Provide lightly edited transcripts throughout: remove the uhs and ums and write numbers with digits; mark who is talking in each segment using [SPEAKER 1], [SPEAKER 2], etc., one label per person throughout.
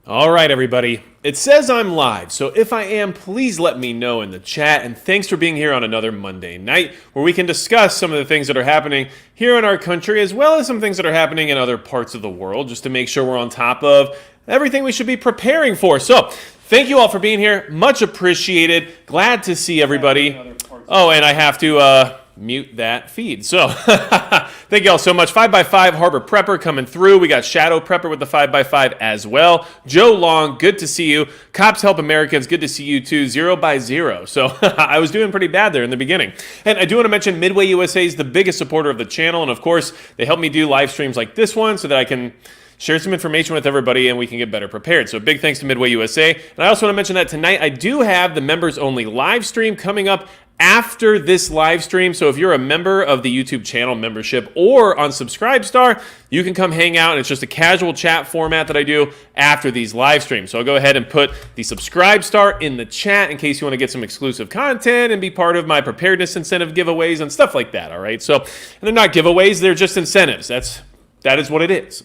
[SPEAKER 1] All right, everybody. It says I'm live, so if I am, please let me know in the chat. And thanks for being here on another Monday night where we can discuss some of the things that are happening here in our country, as well as some things that are happening in other parts of the world, just to make sure we're on top of everything we should be preparing for. So, thank you all for being here. Much appreciated. Glad to see everybody. Oh, and I have to mute that feed. So, thank you all so much. 5x5 Harbor Prepper coming through. We got Shadow Prepper with the 5x5 as well. Joe Long, good to see you. Cops Help Americans, good to see you too. 0x0. So, I was doing pretty bad there in the beginning. And I do want to mention Midway USA is the biggest supporter of the channel. And of course, they help me do live streams like this one so that I can share some information with everybody and we can get better prepared. So big thanks to Midway USA. And I also want to mention that tonight I do have the members only live stream coming up after this live stream. So if you're a member of the YouTube channel membership or on Subscribestar, you can come hang out, and it's just a casual chat format that I do after these live streams. So I'll go ahead and put the Subscribestar in the chat in case you want to get some exclusive content and be part of my preparedness incentive giveaways and stuff like that, all right? So, and they're not giveaways, they're just incentives. That is what it is.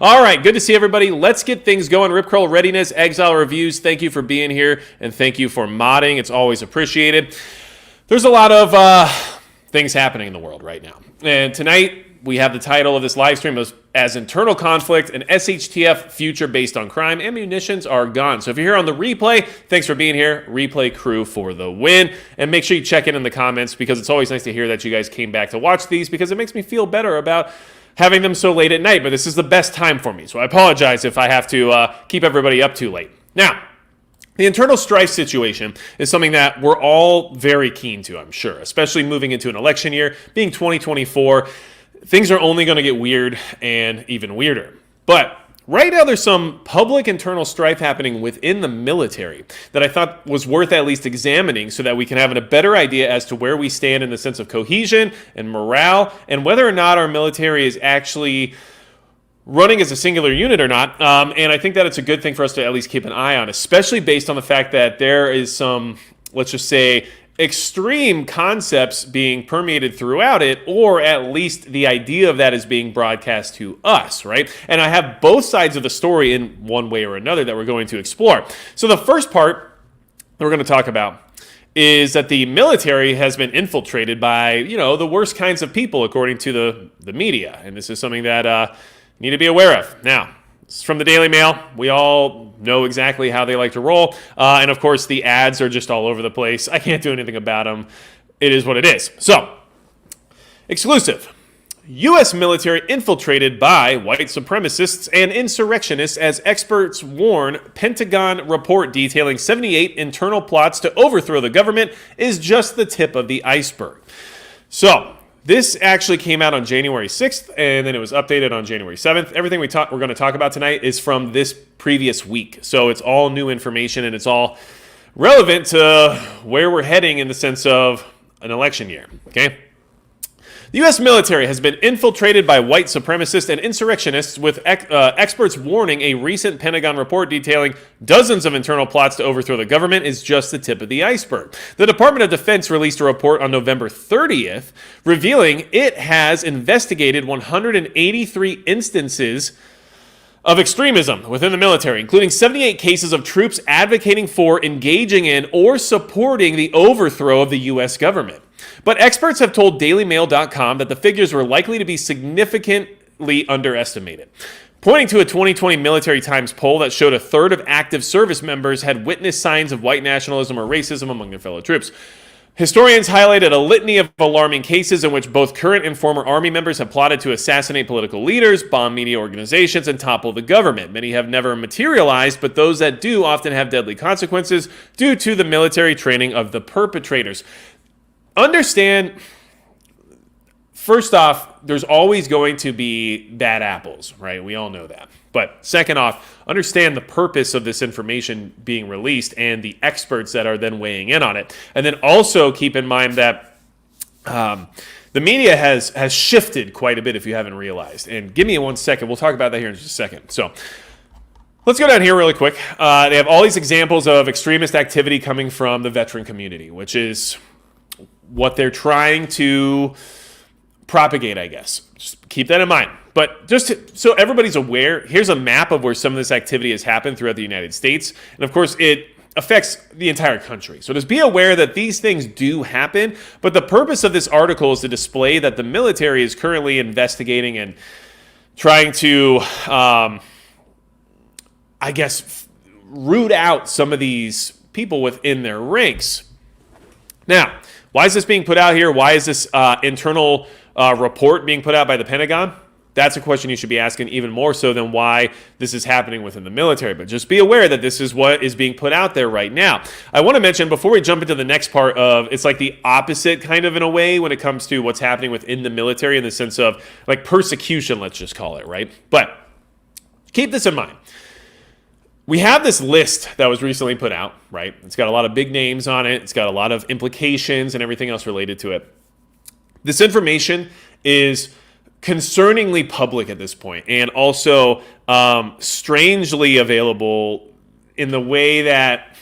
[SPEAKER 1] All right, good to see everybody. Let's get things going. Rip Curl Readiness, Exile Reviews, thank you for being here, and thank you for modding. It's always appreciated. There's a lot of things happening in the world right now. And tonight, we have the title of this live stream as Internal Conflict and SHTF Future Based on Crime and Munitions Are Gone. So if you're here on the replay, thanks for being here. Replay crew for the win. And make sure you check in the comments because it's always nice to hear that you guys came back to watch these because it makes me feel better about having them so late at night, but this is the best time for me, so I apologize if I have to keep everybody up too late. Now, the internal strife situation is something that we're all very keen to, I'm sure, especially moving into an election year. Being 2024, things are only going to get weird and even weirder. But right now, there's some public internal strife happening within the military that I thought was worth at least examining so that we can have a better idea as to where we stand in the sense of cohesion and morale and whether or not our military is actually running as a singular unit or not. And I think that it's a good thing for us to at least keep an eye on, especially based on the fact that there is some, let's just say, extreme concepts being permeated throughout it, or at least the idea of that is being broadcast to us, right? And I have both sides of the story in one way or another that we're going to explore. So the first part that we're going to talk about is that the military has been infiltrated by, the worst kinds of people according to the media. And this is something that you need to be aware of. Now, it's from the Daily Mail. We all know exactly how they like to roll. And of course, the ads are just all over the place. I can't do anything about them. It is what it is. So, exclusive. U.S. military infiltrated by white supremacists and insurrectionists as experts warn Pentagon report detailing 78 internal plots to overthrow the government is just the tip of the iceberg. So, this actually came out on January 6th, and then it was updated on January 7th. Everything we're going to talk about tonight is from this previous week. So it's all new information, and it's all relevant to where we're heading in the sense of an election year, okay? The U.S. military has been infiltrated by white supremacists and insurrectionists, with experts warning a recent Pentagon report detailing dozens of internal plots to overthrow the government is just the tip of the iceberg. The Department of Defense released a report on November 30th, revealing it has investigated 183 instances of extremism within the military, including 78 cases of troops advocating for, engaging in, or supporting the overthrow of the U.S. government. But experts have told DailyMail.com that the figures were likely to be significantly underestimated, pointing to a 2020 Military Times poll that showed a third of active service members had witnessed signs of white nationalism or racism among their fellow troops. Historians highlighted a litany of alarming cases in which both current and former Army members have plotted to assassinate political leaders, bomb media organizations, and topple the government. Many have never materialized, but those that do often have deadly consequences due to the military training of the perpetrators. Understand, first off, there's always going to be bad apples, right? We all know that. But second off, understand the purpose of this information being released and the experts that are then weighing in on it. And then also keep in mind that the media has shifted quite a bit if you haven't realized. And give me 1 second. We'll talk about that here in just a second. So let's go down here really quick. They have all these examples of extremist activity coming from the veteran community, which is what they're trying to propagate, I guess. Just keep that in mind. But so everybody's aware, here's a map of where some of this activity has happened throughout the United States. And of course, it affects the entire country. So just be aware that these things do happen. But the purpose of this article is to display that the military is currently investigating and trying to, root out some of these people within their ranks. Now, why is this being put out here? Why is this internal report being put out by the Pentagon? That's a question you should be asking, even more so than why this is happening within the military. But just be aware that this is what is being put out there right now. I want to mention, before we jump into the next part of, it's like the opposite kind of in a way when it comes to what's happening within the military in the sense of like persecution, let's just call it, right? But keep this in mind. We have this list that was recently put out, right? It's got a lot of big names on it. It's got a lot of implications and everything else related to it. This information is concerningly public at this point, and also strangely available in the way that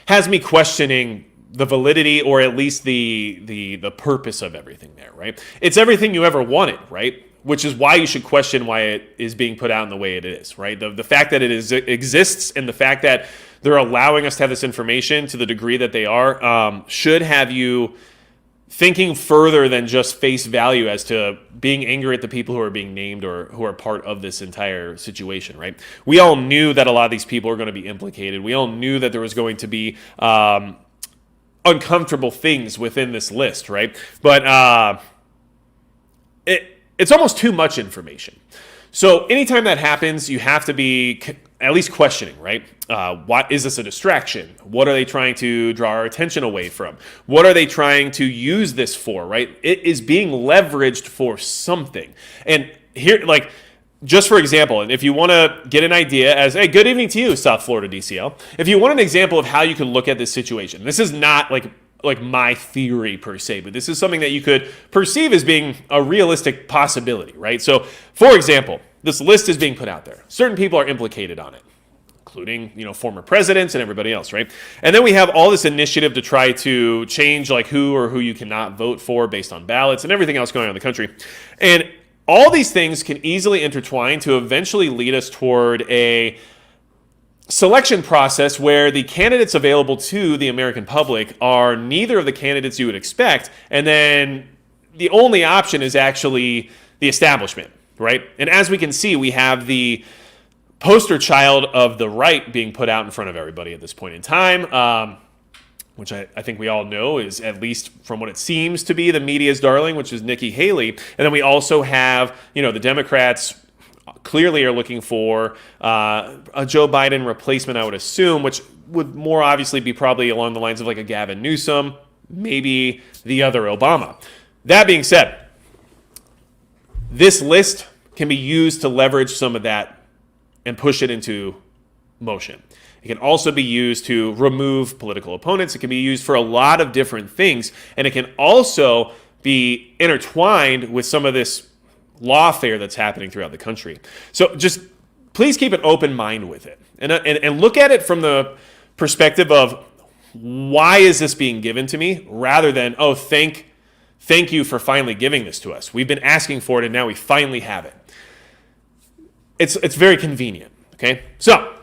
[SPEAKER 1] has me questioning the validity, or at least the purpose of everything there, right? It's everything you ever wanted, right? Which is why you should question why it is being put out in the way it is, right? The fact that it exists and the fact that they're allowing us to have this information to the degree that they are should have you thinking further than just face value as to being angry at the people who are being named or who are part of this entire situation, right? We all knew that a lot of these people are going to be implicated. We all knew that there was going to be uncomfortable things within this list, right? But it's almost too much information. So anytime that happens, you have to be at least questioning, right? What is this a distraction? What are they trying to draw our attention away from? What are they trying to use this for, right? It is being leveraged for something. And here, like, just for example, and if you want to get an idea as, hey, good evening to you, South Florida DCL. If you want an example of how you can look at this situation, this is not like my theory per se, but this is something that you could perceive as being a realistic possibility, right? So, for example, this list is being put out there. Certain people are implicated on it, including, former presidents and everybody else, right? And then we have all this initiative to try to change like who you cannot vote for based on ballots and everything else going on in the country. And all these things can easily intertwine to eventually lead us toward a selection process where the candidates available to the American public are neither of the candidates you would expect, and then the only option is actually the establishment, right? And as we can see, we have the poster child of the right being put out in front of everybody at this point in time, which I think we all know is, at least from what it seems to be, the media's darling, which is Nikki Haley. And then we also have, the Democrats clearly are looking for a Joe Biden replacement, I would assume, which would more obviously be probably along the lines of like a Gavin Newsom, maybe the other Obama. That being said, this list can be used to leverage some of that and push it into motion. It can also be used to remove political opponents. It can be used for a lot of different things, and it can also be intertwined with some of this lawfare that's happening throughout the country. So just please keep an open mind with it and look at it from the perspective of, why is this being given to me, rather than, oh, thank you for finally giving this to us. We've been asking for it and now we finally have it. It's very convenient, okay? So,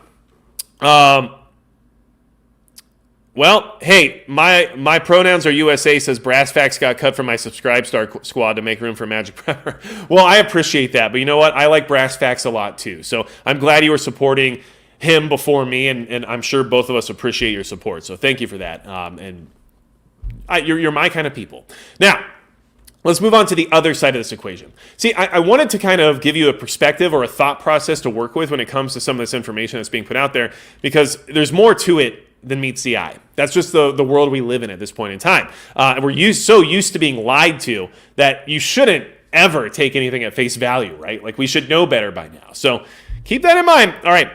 [SPEAKER 1] well, hey, my pronouns are USA, says Brass Facts got cut from my Subscribe Star squad to make room for Magic Prepper. Well, I appreciate that, but you know what? I like Brass Facts a lot too. So I'm glad you were supporting him before me, and I'm sure both of us appreciate your support. So thank you for that. You're my kind of people. Now, let's move on to the other side of this equation. See, I wanted to kind of give you a perspective or a thought process to work with when it comes to some of this information that's being put out there, because there's more to it than meets the eye. That's just the world we live in at this point in time. And we're so used to being lied to that you shouldn't ever take anything at face value, right? Like, we should know better by now. So keep that in mind. All right.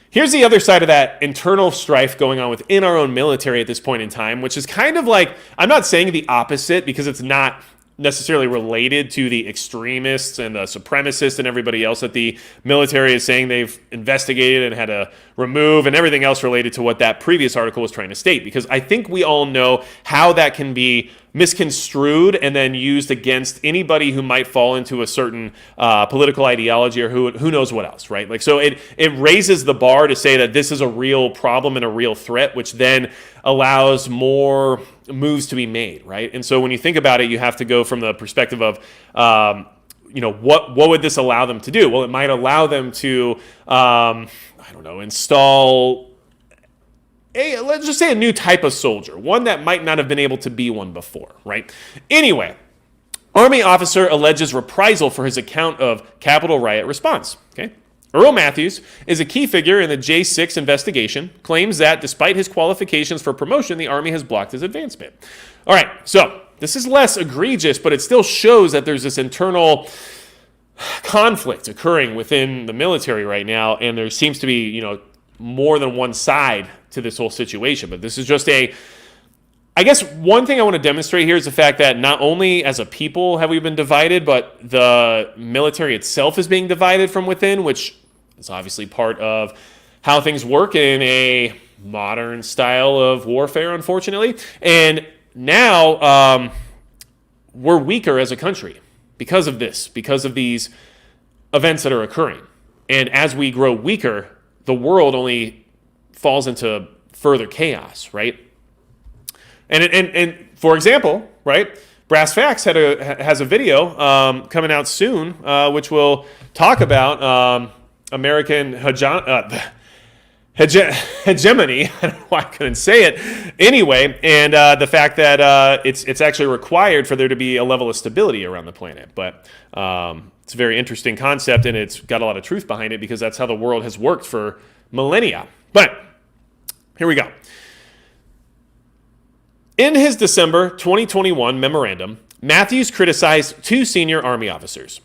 [SPEAKER 1] Here's the other side of that internal strife going on within our own military at this point in time, which is kind of like, I'm not saying the opposite because it's not necessarily related to the extremists and the supremacists and everybody else that the military is saying they've investigated and had to remove, and everything else related to what that previous article was trying to state, because I think we all know how that can be misconstrued and then used against anybody who might fall into a certain political ideology or who knows what else, right? Like, so it raises the bar to say that this is a real problem and a real threat, which then allows more moves to be made, right? And so when you think about it, you have to go from the perspective of, what would this allow them to do? Well, it might allow them to, install let's just say a new type of soldier, one that might not have been able to be one before, right? Anyway, Army officer alleges reprisal for his account of Capitol riot response, okay? Earl Matthews is a key figure in the J6 investigation, claims that despite his qualifications for promotion, the Army has blocked his advancement. All right, so this is less egregious, but it still shows that there's this internal conflict occurring within the military right now, and there seems to be, more than one side to this whole situation. But this is just I guess one thing I want to demonstrate here is the fact that not only as a people have we been divided, but the military itself is being divided from within, which is obviously part of how things work in a modern style of warfare, unfortunately. And now we're weaker as a country because of this, because of these events that are occurring. And as we grow weaker, the world only falls into further chaos, right? And for example, right, Brass Facts has a video coming out soon, which will talk about American hegemony. I don't know why I couldn't say it. Anyway, and the fact that it's actually required for there to be a level of stability around the planet. But it's a very interesting concept, and it's got a lot of truth behind it because that's how the world has worked for millennia. But here we go. In his December 2021 memorandum, Matthews criticized two senior Army officers,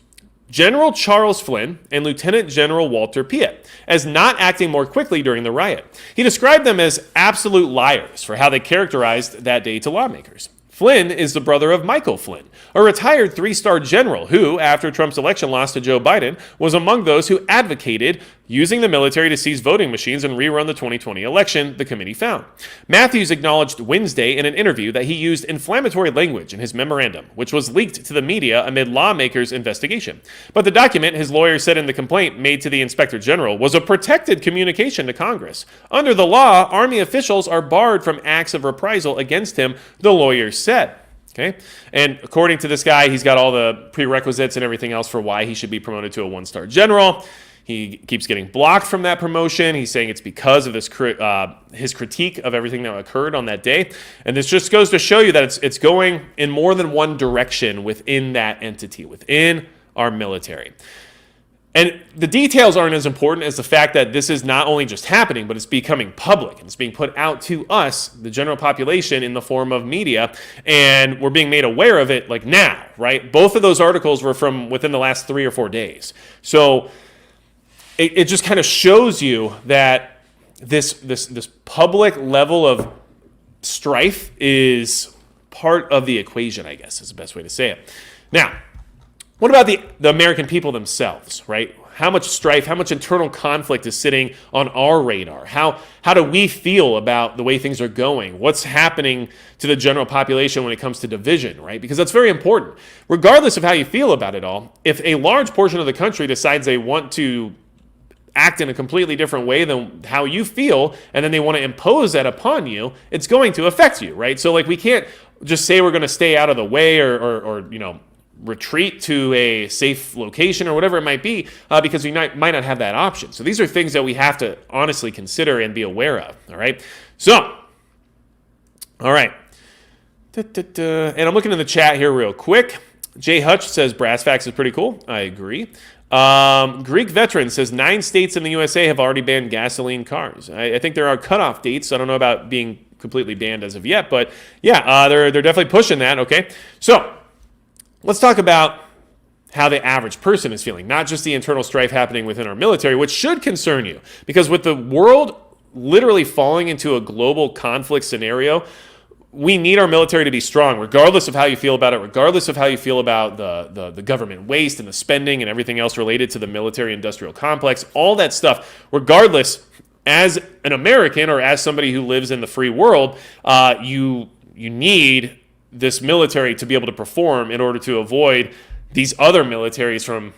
[SPEAKER 1] General Charles Flynn and Lieutenant General Walter Piet, as not acting more quickly during the riot. He described them as absolute liars for how they characterized that day to lawmakers. Flynn is the brother of Michael Flynn, a retired three-star general who, after Trump's election loss to Joe Biden, was among those who advocated using the military to seize voting machines and rerun the 2020 election, the committee found. Matthews acknowledged Wednesday in an interview that he used inflammatory language in his memorandum, which was leaked to the media amid lawmakers' investigation. But the document, his lawyer said in the complaint made to the Inspector General, was a protected communication to Congress. Under the law, Army officials are barred from acts of reprisal against him, the lawyer said. Okay, and according to this guy, he's got all the prerequisites and everything else for why he should be promoted to a one-star general. He keeps getting blocked from that promotion. He's saying it's because of this his critique of everything that occurred on that day. And this just goes to show you that it's going in more than one direction within that entity, within our military. And the details aren't as important as the fact that this is not only just happening, but it's becoming public and it's being put out to us, the general population, in the form of media, and we're being made aware of it like now, right? Both of those articles were from within the last 3 or 4 days. So it just kind of shows you that this public level of strife is part of the equation, I guess is the best way to say it. Now, what about the American people themselves, right? How much strife, how much internal conflict is sitting on our radar? How do we feel about the way things are going? What's happening to the general population when it comes to division, right? Because that's very important. Regardless of how you feel about it all, if a large portion of the country decides they want to act in a completely different way than how you feel, and then they want to impose that upon you, it's going to affect you, right? So, like, we can't just say we're going to stay out of the way or retreat to a safe location or whatever it might be, because we might not have that option. So these are things that we have to honestly consider and be aware of, all right? So, all right. And I'm looking in the chat here real quick. Jay Hutch says Brass Facts is pretty cool. I agree. Greek Veteran says 9 states in the USA have already banned gasoline cars. I think there are cutoff dates. I don't know about being completely banned as of yet, but yeah, they're definitely pushing that, okay? So, let's talk about how the average person is feeling, not just the internal strife happening within our military, which should concern you. Because with the world literally falling into a global conflict scenario, we need our military to be strong, regardless of how you feel about it, regardless of how you feel about the government waste and the spending and everything else related to the military-industrial complex, all that stuff. Regardless, as an American or as somebody who lives in the free world, you need this military to be able to perform in order to avoid these other militaries from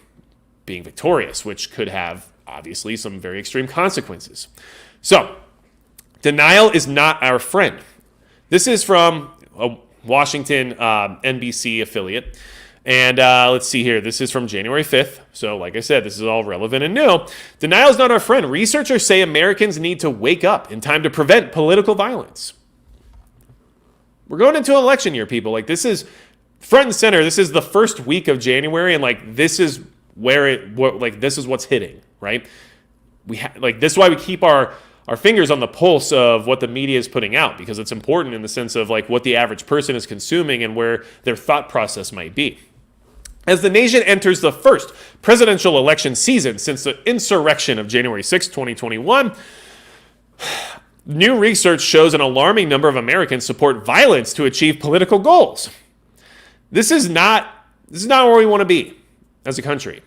[SPEAKER 1] being victorious, which could have, obviously, some very extreme consequences. So, denial is not our friend. This is from a Washington NBC affiliate. And let's see here. This is from January 5th. So, like I said, this is all relevant and new. Denial is not our friend. Researchers say Americans need to wake up in time to prevent political violence. We're going into an election year, people. Like, this is front and center. This is the first week of January, and like this is this is what's hitting, right? This is why we keep our fingers on the pulse of what the media is putting out, because it's important in the sense of like what the average person is consuming and where their thought process might be. As the nation enters the first presidential election season since the insurrection of January 6, 2021, new research shows an alarming number of Americans support violence to achieve political goals. This is not where we want to be as a country.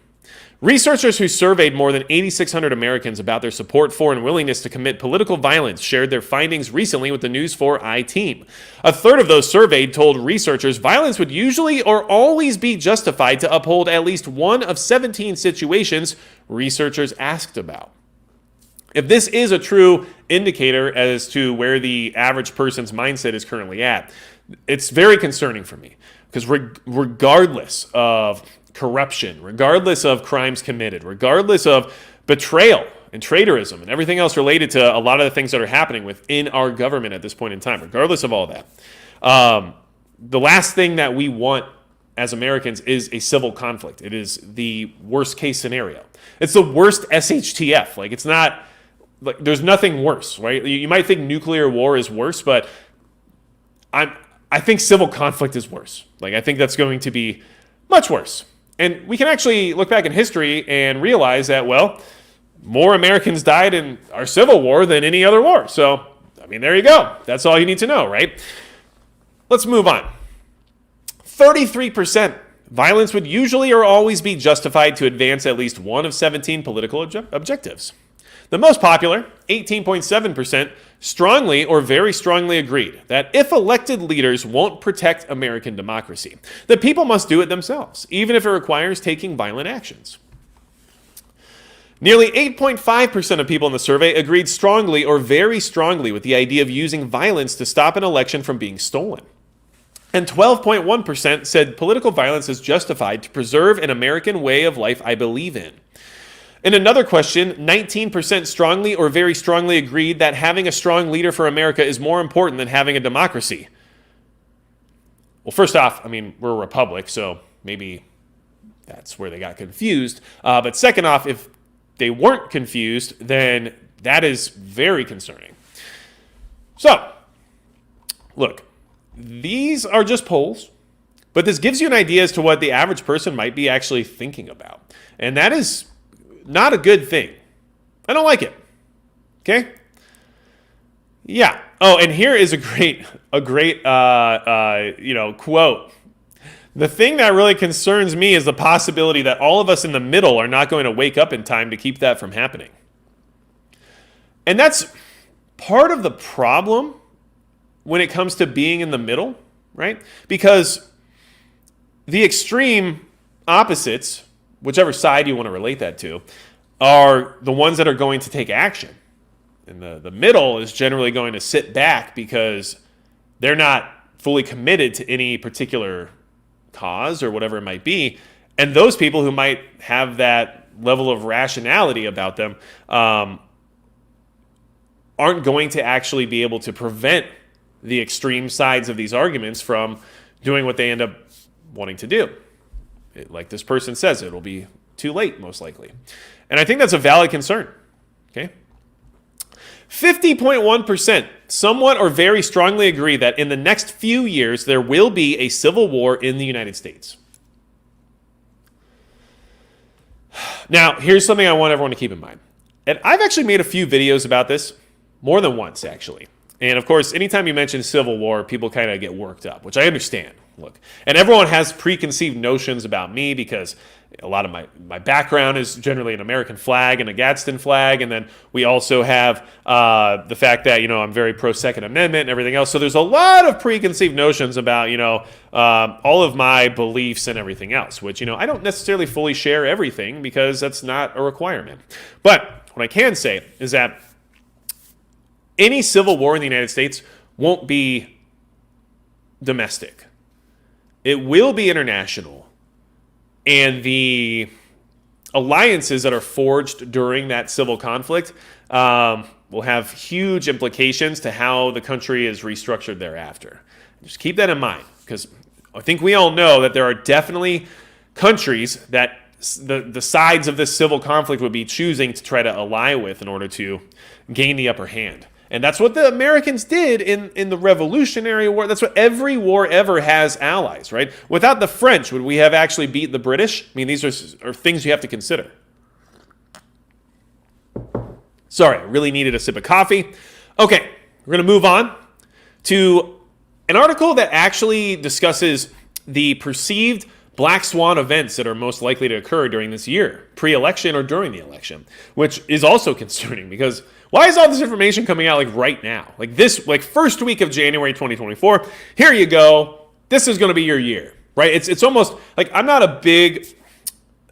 [SPEAKER 1] Researchers who surveyed more than 8,600 Americans about their support for and willingness to commit political violence shared their findings recently with the News 4i team. A third of those surveyed told researchers violence would usually or always be justified to uphold at least one of 17 situations researchers asked about. If this is a true indicator as to where the average person's mindset is currently at, it's very concerning for me, because regardless of corruption, regardless of crimes committed, regardless of betrayal and traitorism and everything else related to a lot of the things that are happening within our government at this point in time, regardless of all that, the last thing that we want as Americans is a civil conflict. It is the worst case scenario. It's the worst SHTF. Like, it's not, like, there's nothing worse, right? You might think nuclear war is worse, but I think civil conflict is worse. Like, I think that's going to be much worse. And we can actually look back in history and realize that, well, more Americans died in our Civil War than any other war. So, I mean, there you go. That's all you need to know, right? Let's move on. 33%. Violence would usually or always be justified to advance at least one of 17 political objectives. The most popular, 18.7%, strongly or very strongly agreed that if elected leaders won't protect American democracy, the people must do it themselves, even if it requires taking violent actions. Nearly 8.5% of people in the survey agreed strongly or very strongly with the idea of using violence to stop an election from being stolen. And 12.1% said political violence is justified to preserve an American way of life I believe in. In another question, 19% strongly or very strongly agreed that having a strong leader for America is more important than having a democracy. Well, first off, I mean, we're a republic, so maybe that's where they got confused. But second off, if they weren't confused, then that is very concerning. So, look, these are just polls, but this gives you an idea as to what the average person might be actually thinking about. And that is not a good thing. I don't like it. Okay? Yeah. Oh, and here is a great quote. The thing that really concerns me is the possibility that all of us in the middle are not going to wake up in time to keep that from happening. And that's part of the problem when it comes to being in the middle, right? Because the extreme opposites, whichever side you want to relate that to, are the ones that are going to take action. And the middle is generally going to sit back because they're not fully committed to any particular cause or whatever it might be. And those people who might have that level of rationality about them aren't going to actually be able to prevent the extreme sides of these arguments from doing what they end up wanting to do. Like this person says, it'll be too late, most likely. And I think that's a valid concern. Okay? 50.1% somewhat or very strongly agree that in the next few years there will be a civil war in the United States. Now, here's something I want everyone to keep in mind. And I've actually made a few videos about this, more than once, actually. And of course, anytime you mention civil war, people kind of get worked up, which I understand. Look, and everyone has preconceived notions about me because A lot of my background is generally an American flag and a Gadsden flag, and then we also have the fact that I'm very pro Second Amendment and everything else. So there's a lot of preconceived notions about all of my beliefs and everything else, which I don't necessarily fully share everything because that's not a requirement. But what I can say is that any civil war in the United States won't be domestic. It will be international. And the alliances that are forged during that civil conflict will have huge implications to how the country is restructured thereafter. Just keep that in mind, because I think we all know that there are definitely countries that the sides of this civil conflict would be choosing to try to ally with in order to gain the upper hand. And that's what the Americans did in the Revolutionary War. That's what every war ever has allies, right? Without the French, would we have actually beat the British? I mean, these are things you have to consider. Sorry, I really needed a sip of coffee. Okay, we're going to move on to an article that actually discusses the perceived black swan events that are most likely to occur during this year, pre-election or during the election, which is also concerning because why is all this information coming out right now? First week of January 2024, here you go. This is going to be your year, right? It's almost like I'm not a big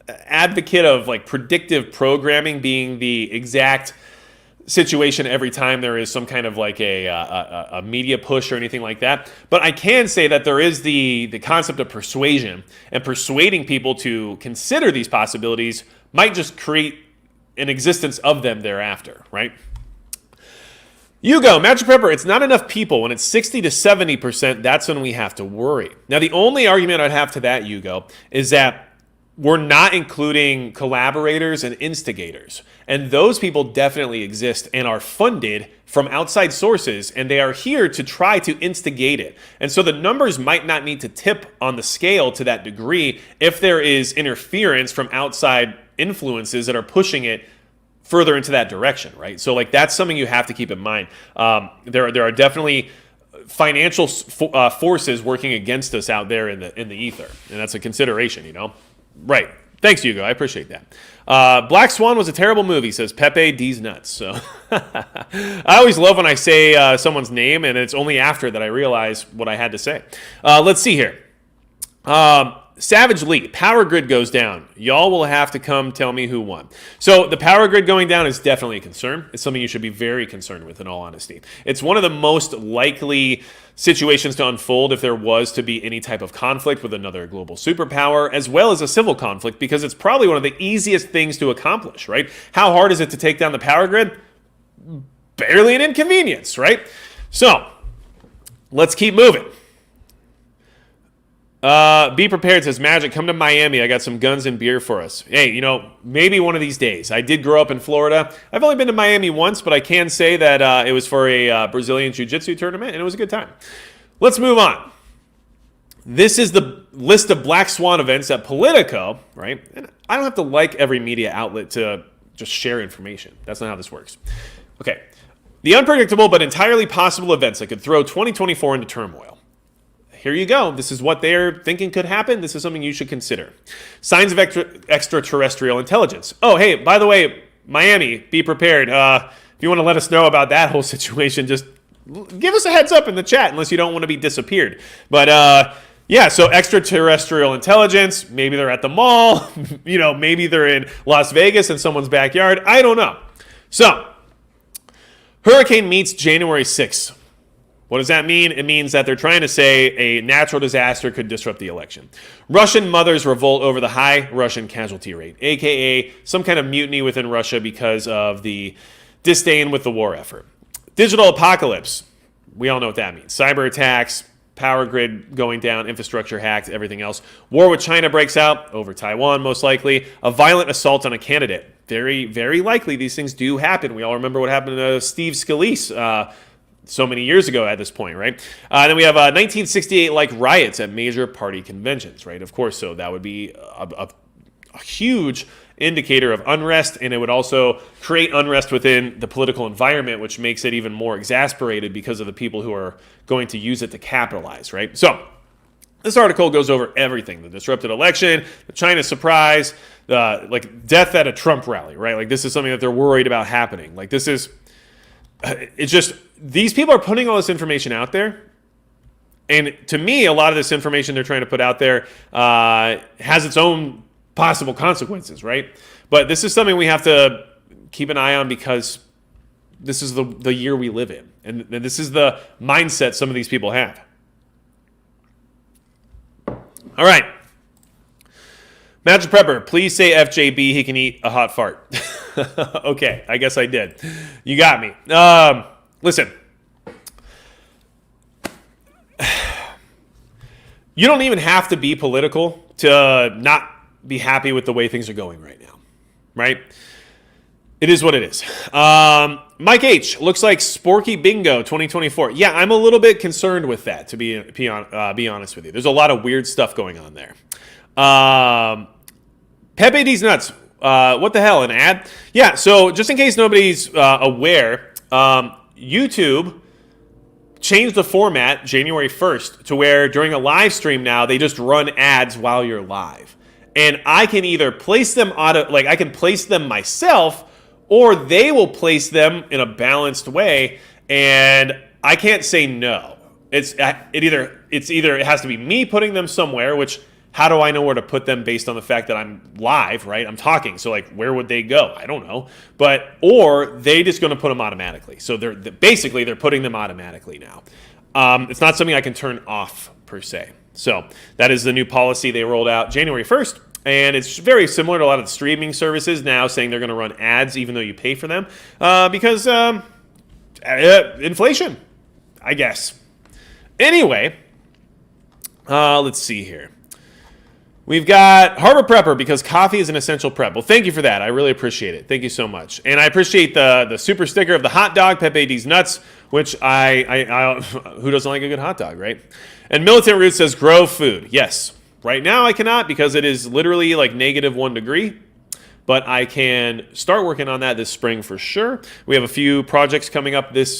[SPEAKER 1] advocate of predictive programming being the exact situation every time there is some kind of a media push or anything like that. But I can say that there is the concept of persuasion, and persuading people to consider these possibilities might just create an existence of them thereafter, right? Hugo, Magic Pepper, it's not enough people. When it's 60 to 70%, that's when we have to worry. Now, the only argument I'd have to that, Hugo, is that we're not including collaborators and instigators. And those people definitely exist and are funded from outside sources, and they are here to try to instigate it. And so the numbers might not need to tip on the scale to that degree if there is interference from outside influences that are pushing it further into that direction, right? So that's something you have to keep in mind. There are definitely financial forces working against us out there in the ether, and that's a consideration, Right. Thanks, Hugo. I appreciate that. Black Swan was a terrible movie, says Pepe D's nuts. So I always love when I say someone's name, and it's only after that I realize what I had to say. Let's see here. Savage Lee, power grid goes down. Y'all will have to come tell me who won. So the power grid going down is definitely a concern. It's something you should be very concerned with, in all honesty. It's one of the most likely situations to unfold if there was to be any type of conflict with another global superpower, as well as a civil conflict, because it's probably one of the easiest things to accomplish, right? How hard is it to take down the power grid? Barely an inconvenience, right? So let's keep moving. Be prepared, says Magic. Come to Miami. I got some guns and beer for us. Hey, maybe one of these days. I did grow up in Florida. I've only been to Miami once, but I can say that it was for a Brazilian Jiu-Jitsu tournament, and it was a good time. Let's move on. This is the list of Black Swan events at Politico, right? And I don't have to like every media outlet to just share information. That's not how this works. Okay. The unpredictable but entirely possible events that could throw 2024 into turmoil. Here you go. This is what they're thinking could happen. This is something you should consider. Signs of extraterrestrial intelligence. Oh, hey, by the way, Miami, be prepared. If you want to let us know about that whole situation, just give us a heads up in the chat, unless you don't want to be disappeared. But yeah, so extraterrestrial intelligence, maybe they're at the mall, maybe they're in Las Vegas in someone's backyard. I don't know. So, hurricane meets January 6th. What does that mean? It means that they're trying to say a natural disaster could disrupt the election. Russian mothers revolt over the high Russian casualty rate, a.k.a. some kind of mutiny within Russia because of the disdain with the war effort. Digital apocalypse. We all know what that means. Cyber attacks, power grid going down, infrastructure hacked, everything else. War with China breaks out, over Taiwan most likely. A violent assault on a candidate. Very, very likely these things do happen. We all remember what happened to Steve Scalise so many years ago at this point, right? Then we have 1968-like riots at major party conventions, right? Of course, so that would be a huge indicator of unrest, and it would also create unrest within the political environment, which makes it even more exasperated because of the people who are going to use it to capitalize, right? So This article goes over everything: the disrupted election, the China surprise, the like death at a Trump rally, right? Like this is something that they're worried about happening. Like this is, it's just these people are putting all this information out there, and to me, a lot of this information they're trying to put out there has its own possible consequences, right? But this is something we have to keep an eye on because this is the year we live in, and this is the mindset some of these people have. All right. Magic Prepper, please say FJB, he can eat a hot fart. Okay, I guess I did. You got me. Listen. You don't even have to be political to not be happy with the way things are going right now, right? It is what it is. Mike H, looks like Sporky Bingo 2024. Yeah, I'm a little bit concerned with that, to be honest with you. There's a lot of weird stuff going on there. Pepe D's Nuts. What the hell, an ad? Yeah, so just in case nobody's aware, YouTube changed the format January 1st to where during a live stream now, they just run ads while you're live. And I can either place them I can place them myself, or they will place them in a balanced way, and I can't say no. It has to be me putting them somewhere, which how do I know where to put them based on the fact that I'm live, right? I'm talking, so like where would they go? I don't know. Or they just going to put them automatically. So they're putting them automatically now. It's not something I can turn off per se. So that is the new policy they rolled out January 1st. And it's very similar to a lot of the streaming services now saying they're going to run ads even though you pay for them because inflation, I guess. Anyway, let's see here. We've got Harbor Prepper because coffee is an essential prep. Well, thank you for that. I really appreciate it. Thank you so much. And I appreciate the super sticker of the hot dog, Pepe D's Nuts, which I who doesn't like a good hot dog, right? And Militant Root says grow food. Yes. Right now I cannot because it is literally like -1 degree, but I can start working on that this spring for sure. We have a few projects coming up this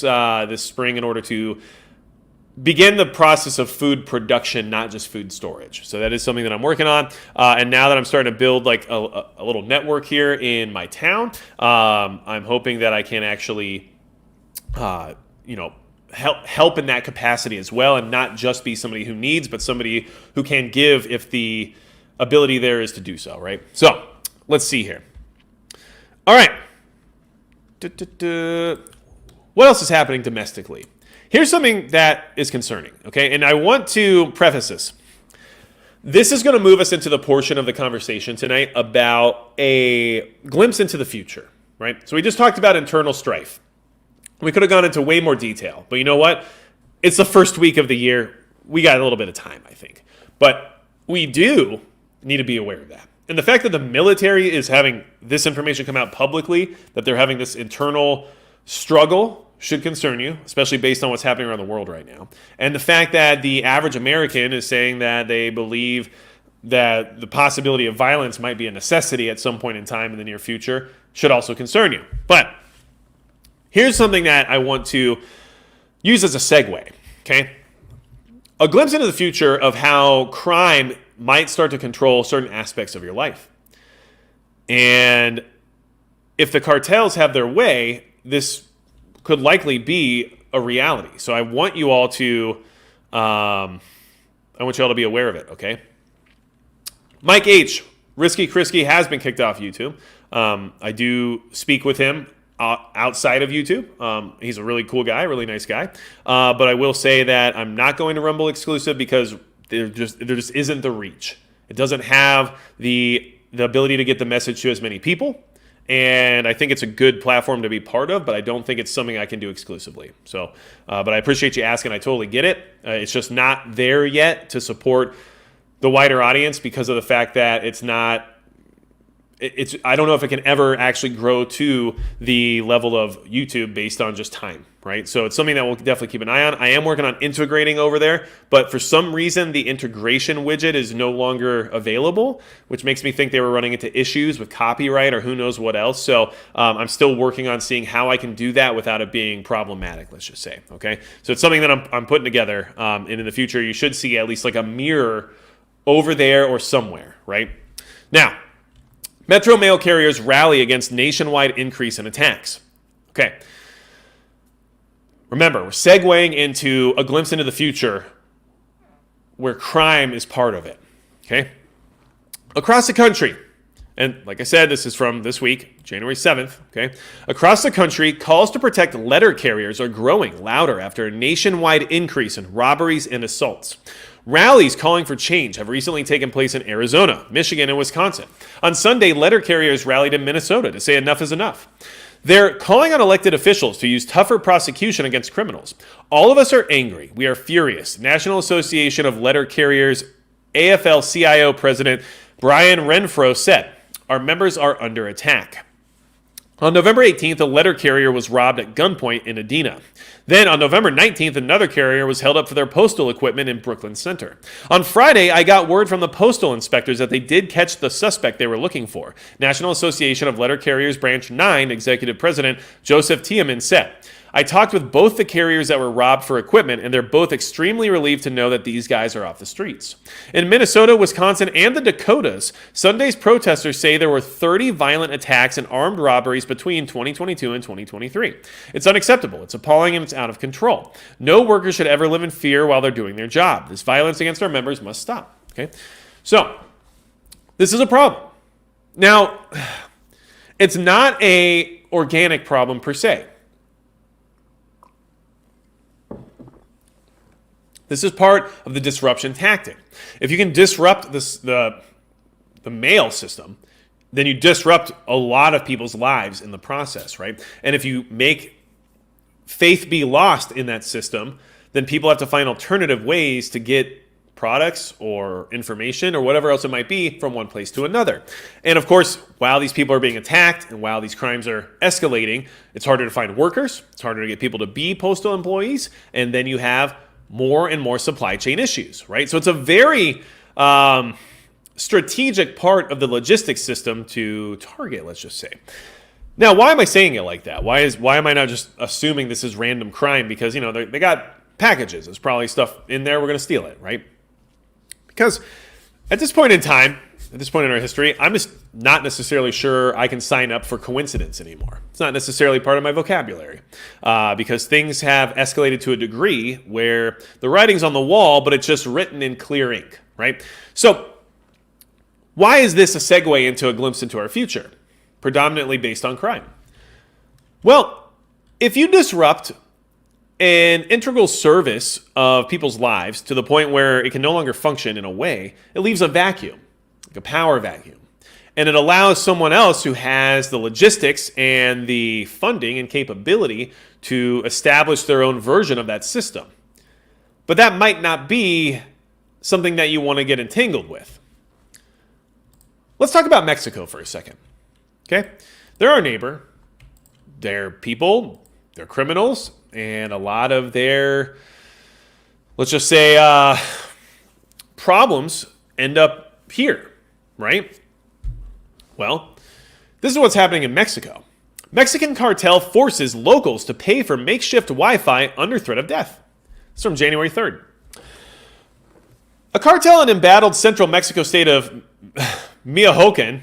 [SPEAKER 1] spring in order to begin the process of food production, not just food storage. So that is something that I'm working on. And now that I'm starting to build like a little network here in my town, I'm hoping that I can actually, help in that capacity as well, and not just be somebody who needs, but somebody who can give if the ability there is to do so, right? So let's see here. All right. What else is happening domestically? Here's something that is concerning, okay? And I want to preface this. This is going to move us into the portion of the conversation tonight about a glimpse into the future, right? So we just talked about internal strife. We could have gone into way more detail, but you know what? It's the first week of the year. We got a little bit of time, I think. But we do need to be aware of that. And the fact that the military is having this information come out publicly, that they're having this internal struggle, should concern you, especially based on what's happening around the world right now. And the fact that the average American is saying that they believe that the possibility of violence might be a necessity at some point in time in the near future should also concern you. But here's something that I want to use as a segue, okay? A glimpse into the future of how crime might start to control certain aspects of your life. And if the cartels have their way, this could likely be a reality. So I want you all to, be aware of it, okay? Mike H, Risky Krisky has been kicked off YouTube. I do speak with him outside of YouTube. He's a really cool guy, really nice guy. But I will say that I'm not going to Rumble exclusive because there just isn't the reach. It doesn't have the ability to get the message to as many people. And I think it's a good platform to be part of, but I don't think it's something I can do exclusively. So, but I appreciate you asking. I totally get it. It's just not there yet to support the wider audience because of the fact that it's I don't know if it can ever actually grow to the level of YouTube based on just time, right? So it's something that we'll definitely keep an eye on. I am working on integrating over there, but for some reason, the integration widget is no longer available, which makes me think they were running into issues with copyright or who knows what else. So I'm still working on seeing how I can do that without it being problematic, let's just say, okay? So it's something that I'm putting together, and in the future, you should see at least like a mirror over there or somewhere, right? Now, Metro mail carriers rally against nationwide increase in attacks. Okay. Remember, we're segueing into a glimpse into the future where crime is part of it. Okay. Across the country, and like I said, this is from this week, January 7th. Okay. Across the country, calls to protect letter carriers are growing louder after a nationwide increase in robberies and assaults. Rallies calling for change have recently taken place in Arizona, Michigan, and Wisconsin. On Sunday, letter carriers rallied in Minnesota to say enough is enough. They're calling on elected officials to use tougher prosecution against criminals. All of us are angry. We are furious. National Association of Letter Carriers, AFL-CIO President Brian Renfro said, "Our members are under attack." On November 18th, a letter carrier was robbed at gunpoint in Edina. Then on November 19th, another carrier was held up for their postal equipment in Brooklyn Center. On Friday, I got word from the postal inspectors that they did catch the suspect they were looking for. National Association of Letter Carriers Branch 9 Executive President Joseph Tiemann said, "I talked with both the carriers that were robbed for equipment, and they're both extremely relieved to know that these guys are off the streets." In Minnesota, Wisconsin, and the Dakotas, Sunday's protesters say there were 30 violent attacks and armed robberies between 2022 and 2023. It's unacceptable, it's appalling, and it's out of control. No worker should ever live in fear while they're doing their job. This violence against our members must stop. Okay, so this is a problem. Now, it's not an organic problem per se. This is part of the disruption tactic. If you can disrupt the mail system, then you disrupt a lot of people's lives in the process, right? And if you make faith be lost in that system, then people have to find alternative ways to get products or information or whatever else it might be from one place to another. And of course, while these people are being attacked and while these crimes are escalating, it's harder to find workers, it's harder to get people to be postal employees, and then you have more and more supply chain issues, right? So it's a very strategic part of the logistics system to target, let's just say. Now, why am I saying it like that? Why am I not just assuming this is random crime? Because, they got packages. There's probably stuff in there. We're going to steal it, right? Because at this point in time, at this point in our history, I'm just not necessarily sure I can sign up for coincidence anymore. It's not necessarily part of my vocabulary because things have escalated to a degree where the writing's on the wall, but it's just written in clear ink, right? So why is this a segue into a glimpse into our future, predominantly based on crime? Well, if you disrupt an integral service of people's lives to the point where it can no longer function in a way, it leaves a vacuum. A power vacuum. And it allows someone else who has the logistics and the funding and capability to establish their own version of that system. But that might not be something that you want to get entangled with. Let's talk about Mexico for a second. Okay? They're our neighbor. They're people. They're criminals. And a lot of their, let's just say, problems end up here. Right? Well, this is what's happening in Mexico. Mexican cartel forces locals to pay for makeshift Wi-Fi under threat of death. It's from January 3rd. A cartel in embattled central Mexico state of Michoacán.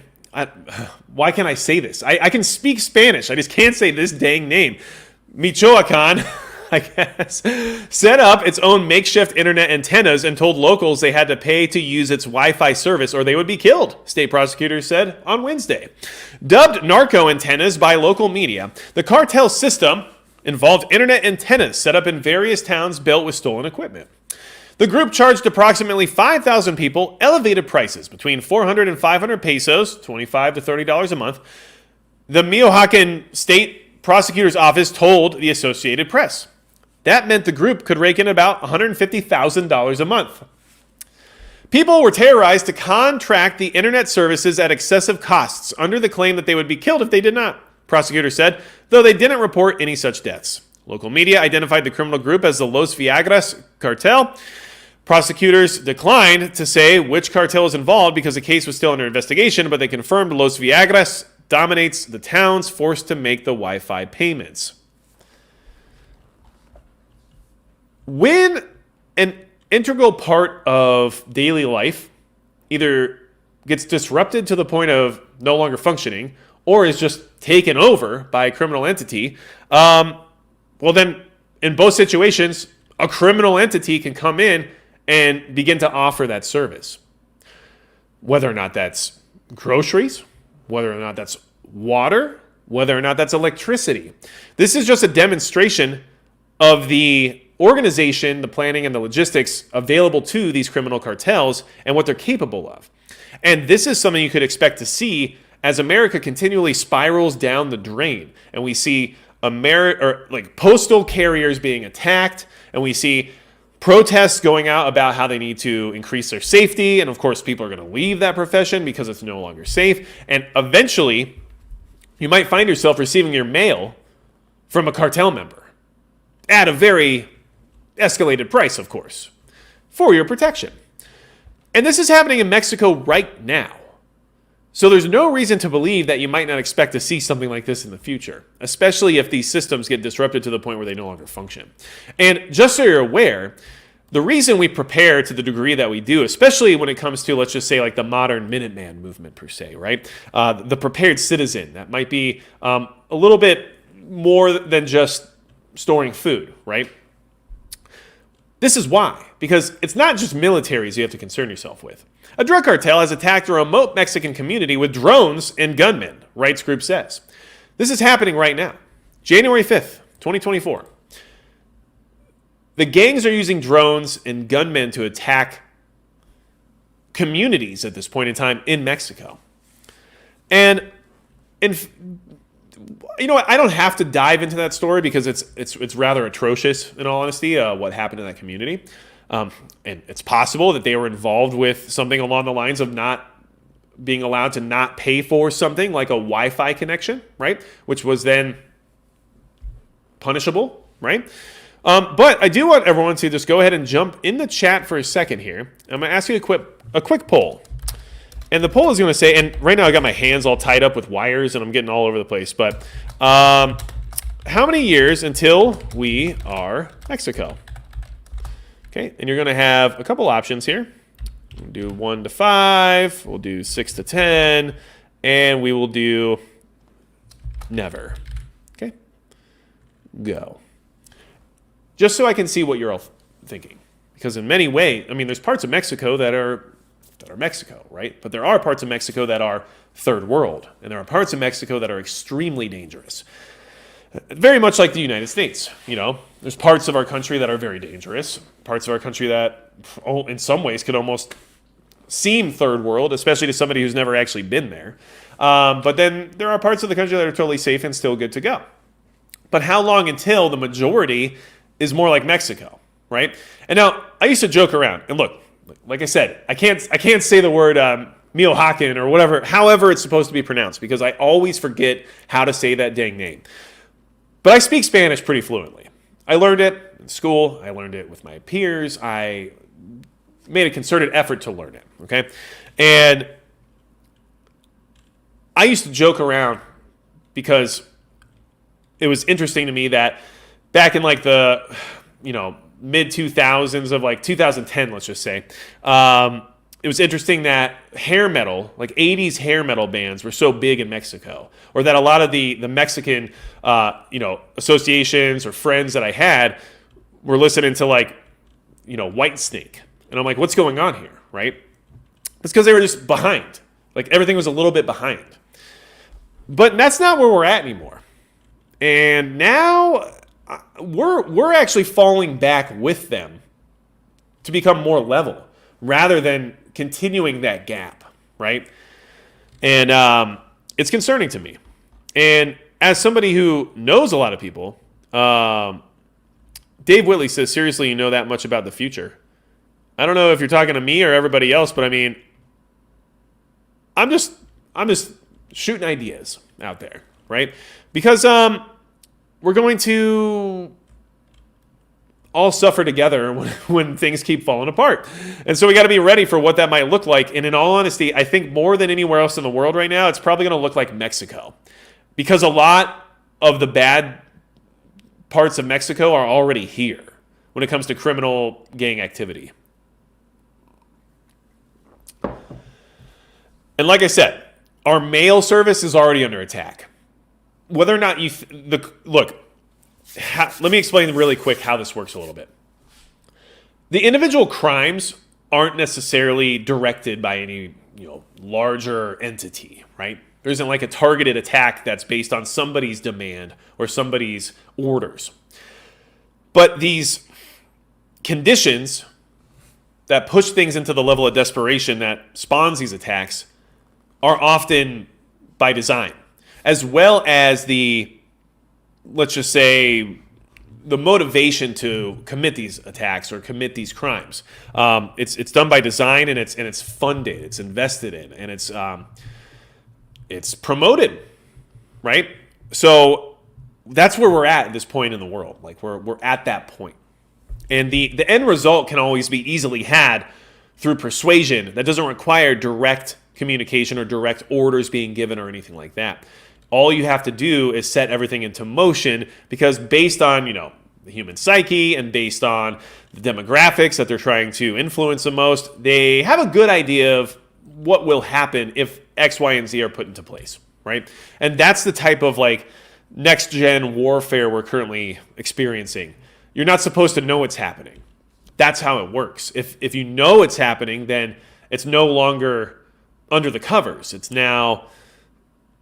[SPEAKER 1] Why can't I say this? I can speak Spanish. I just can't say this dang name. Michoacán, I guess, set up its own makeshift internet antennas and told locals they had to pay to use its Wi-Fi service or they would be killed, state prosecutors said on Wednesday. Dubbed narco antennas by local media, the cartel system involved internet antennas set up in various towns built with stolen equipment. The group charged approximately 5,000 people elevated prices between 400 and 500 pesos, $25 to $30 a month. The Michoacán State Prosecutor's Office told the Associated Press. That meant the group could rake in about $150,000 a month. People were terrorized to contract the internet services at excessive costs under the claim that they would be killed if they did not, prosecutors said, though they didn't report any such deaths. Local media identified the criminal group as the Los Viagras cartel. Prosecutors declined to say which cartel is involved because the case was still under investigation, but they confirmed Los Viagras dominates the towns forced to make the Wi-Fi payments. When an integral part of daily life either gets disrupted to the point of no longer functioning or is just taken over by a criminal entity, well then, in both situations, a criminal entity can come in and begin to offer that service. Whether or not that's groceries, whether or not that's water, whether or not that's electricity. This is just a demonstration of the organization, the planning, and the logistics available to these criminal cartels and what they're capable of. And this is something you could expect to see as America continually spirals down the drain, and we see postal carriers being attacked, and we see protests going out about how they need to increase their safety, and of course people are going to leave that profession because it's no longer safe, and eventually you might find yourself receiving your mail from a cartel member at a very escalated price, of course, for your protection. And this is happening in Mexico right now. So there's no reason to believe that you might not expect to see something like this in the future, especially if these systems get disrupted to the point where they no longer function. And just so you're aware, the reason we prepare to the degree that we do, especially when it comes to, let's just say, like the modern Minuteman movement per se, right? The prepared citizen, that might be a little bit more than just storing food, right? This is why, because it's not just militaries you have to concern yourself with. A drug cartel has attacked a remote Mexican community with drones and gunmen, rights group says. This is happening right now, January 5th, 2024. The gangs are using drones and gunmen to attack communities at this point in time in Mexico. And you know what? I don't have to dive into that story because it's rather atrocious, in all honesty, what happened in that community. And it's possible that they were involved with something along the lines of not being allowed to not pay for something like a Wi-Fi connection, right? Which was then punishable, right? But I do want everyone to just go ahead and jump in the chat for a second here. I'm going to ask you a quick poll. And the poll is going to say, and right now I got my hands all tied up with wires and I'm getting all over the place, but how many years until we are Mexico? Okay, and you're going to have a couple options here. We'll do 1 to 5, we'll do 6 to 10, and we will do never. Okay, go. Just so I can see what you're all thinking. Because in many ways, I mean, there's parts of Mexico that are Mexico, right? But there are parts of Mexico that are third world, and there are parts of Mexico that are extremely dangerous. Very much like the United States, you know. There's parts of our country that are very dangerous, parts of our country that in some ways could almost seem third world, especially to somebody who's never actually been there. But then there are parts of the country that are totally safe and still good to go. But how long until the majority is more like Mexico, right? And now, I used to joke around, and look, like I said, I can't say the word Michoacan or whatever, however it's supposed to be pronounced, because I always forget how to say that dang name. But I speak Spanish pretty fluently. I learned it in school. I learned it with my peers. I made a concerted effort to learn it, okay? And I used to joke around because it was interesting to me that back in like the, mid-2000s of like 2010, let's just say, it was interesting that hair metal, like 80s hair metal bands were so big in Mexico, or that a lot of the Mexican, associations or friends that I had were listening to like, White Snake. And I'm like, what's going on here, right? It's because they were just behind. Like everything was a little bit behind. But that's not where we're at anymore. And now we're actually falling back with them to become more level rather than continuing that gap, right? And it's concerning to me. And as somebody who knows a lot of people, Dave Whitley says, seriously, you know that much about the future? I don't know if you're talking to me or everybody else, but I mean, I'm just shooting ideas out there, right? Because we're going to all suffer together when things keep falling apart. And so we got to be ready for what that might look like. And in all honesty, I think more than anywhere else in the world right now, it's probably going to look like Mexico. Because a lot of the bad parts of Mexico are already here when it comes to criminal gang activity. And like I said, our mail service is already under attack. Whether or not you... Look, let me explain really quick how this works a little bit. The individual crimes aren't necessarily directed by any larger entity, right? There isn't like a targeted attack that's based on somebody's demand or somebody's orders. But these conditions that push things into the level of desperation that spawns these attacks are often by design, as well as let's just say, the motivation to commit these attacks or commit these crimes. It's done by design, and it's funded, it's invested in, and it's promoted, right? So that's where we're at this point in the world. Like we're at that point, and the end result can always be easily had through persuasion that doesn't require direct communication or direct orders being given or anything like that. All you have to do is set everything into motion, because based on, the human psyche and based on the demographics that they're trying to influence the most, they have a good idea of what will happen if X, Y, and Z are put into place, right? And that's the type of next-gen warfare we're currently experiencing. You're not supposed to know what's happening. That's how it works. If you know it's happening, then it's no longer under the covers. It's now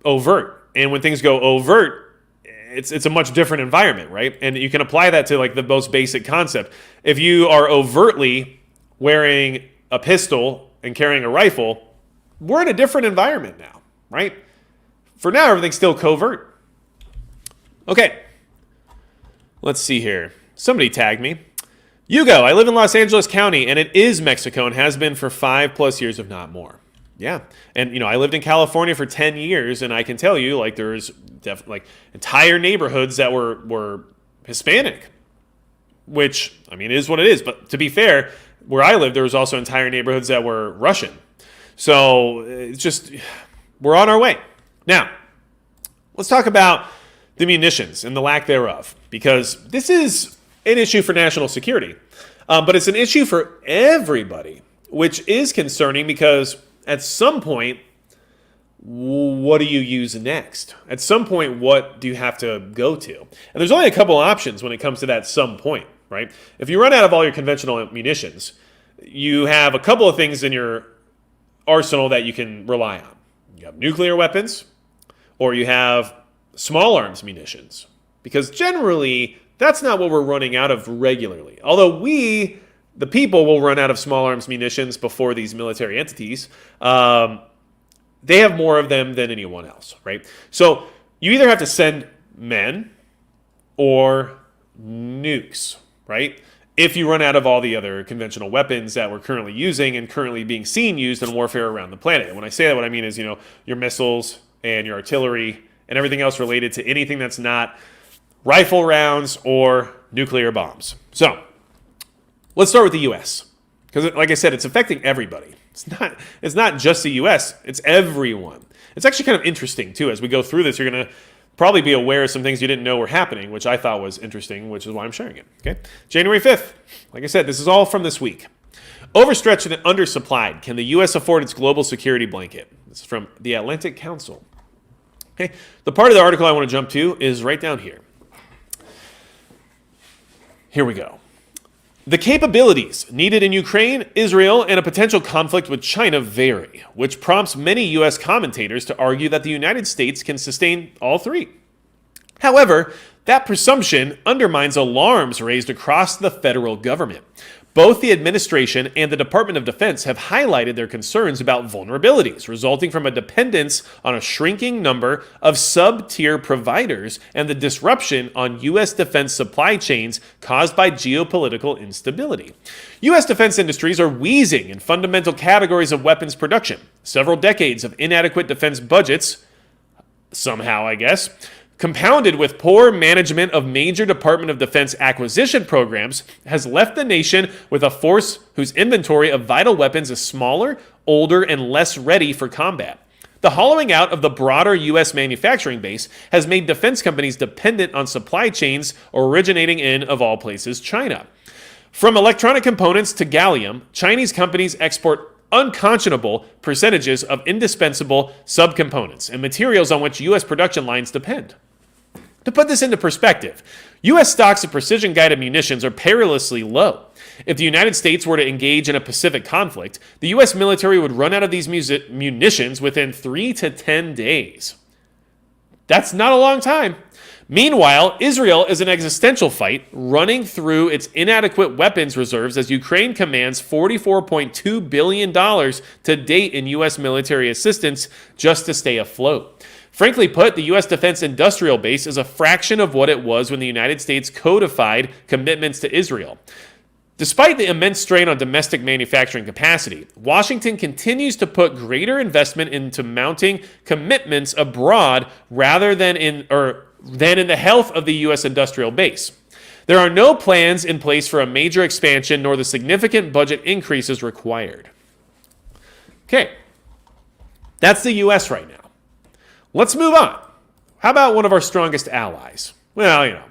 [SPEAKER 1] overt. And when things go overt, it's a much different environment, right? And you can apply that to the most basic concept. If you are overtly wearing a pistol and carrying a rifle, we're in a different environment now, right? For now, everything's still covert. Okay. Let's see here. Somebody tagged me. Hugo, I live in Los Angeles County, and it is Mexico and has been for 5+ years, if not more. Yeah. And, I lived in California for 10 years, and I can tell you, there's definitely, entire neighborhoods that were Hispanic, which, is what it is. But to be fair, where I lived, there was also entire neighborhoods that were Russian. So it's just, we're on our way. Now, let's talk about the munitions and the lack thereof, because this is an issue for national security. But it's an issue for everybody, which is concerning because at some point, what do you use next? At some point, what do you have to go to? And there's only a couple options when it comes to that some point, right? If you run out of all your conventional munitions, you have a couple of things in your arsenal that you can rely on. You have nuclear weapons, or you have small arms munitions, because generally, that's not what we're running out of regularly. Although the people will run out of small arms munitions before these military entities. They have more of them than anyone else, right? So you either have to send men or nukes, right? If you run out of all the other conventional weapons that we're currently using and currently being seen used in warfare around the planet. And when I say that, what I mean is, your missiles and your artillery and everything else related to anything that's not rifle rounds or nuclear bombs. So let's start with the U.S. because, like I said, it's affecting everybody. It's not just the U.S. It's everyone. It's actually kind of interesting too. As we go through this, you're going to probably be aware of some things you didn't know were happening, which I thought was interesting, which is why I'm sharing it. Okay, January 5th. Like I said, this is all from this week. Overstretched and undersupplied. Can the U.S. afford its global security blanket? This is from the Atlantic Council. Okay, the part of the article I want to jump to is right down here. Here we go. The capabilities needed in Ukraine, Israel, and a potential conflict with China vary, which prompts many U.S. commentators to argue that the United States can sustain all three. However, that presumption undermines alarms raised across the federal government. Both the administration and the Department of Defense have highlighted their concerns about vulnerabilities resulting from a dependence on a shrinking number of sub-tier providers and the disruption on U.S. defense supply chains caused by geopolitical instability. U.S. defense industries are wheezing in fundamental categories of weapons production. Several decades of inadequate defense budgets, somehow I guess, compounded with poor management of major Department of Defense acquisition programs, has left the nation with a force whose inventory of vital weapons is smaller, older, and less ready for combat. The hollowing out of the broader U.S. manufacturing base has made defense companies dependent on supply chains originating in, of all places, China. From electronic components to gallium, Chinese companies export unconscionable percentages of indispensable subcomponents and materials on which U.S. production lines depend. To put this into perspective, U.S. stocks of precision-guided munitions are perilously low. If the United States were to engage in a Pacific conflict, the U.S. military would run out of these munitions within 3 to 10 days. That's not a long time. Meanwhile, Israel is an existential fight running through its inadequate weapons reserves as Ukraine commands $44.2 billion to date in U.S. military assistance just to stay afloat. Frankly put, the U.S. defense industrial base is a fraction of what it was when the United States codified commitments to Israel. Despite the immense strain on domestic manufacturing capacity, Washington continues to put greater investment into mounting commitments abroad rather than in the health of the U.S. industrial base. There are no plans in place for a major expansion nor the significant budget increases required. Okay, that's the U.S. right now. Let's move on. How about one of our strongest allies? Well,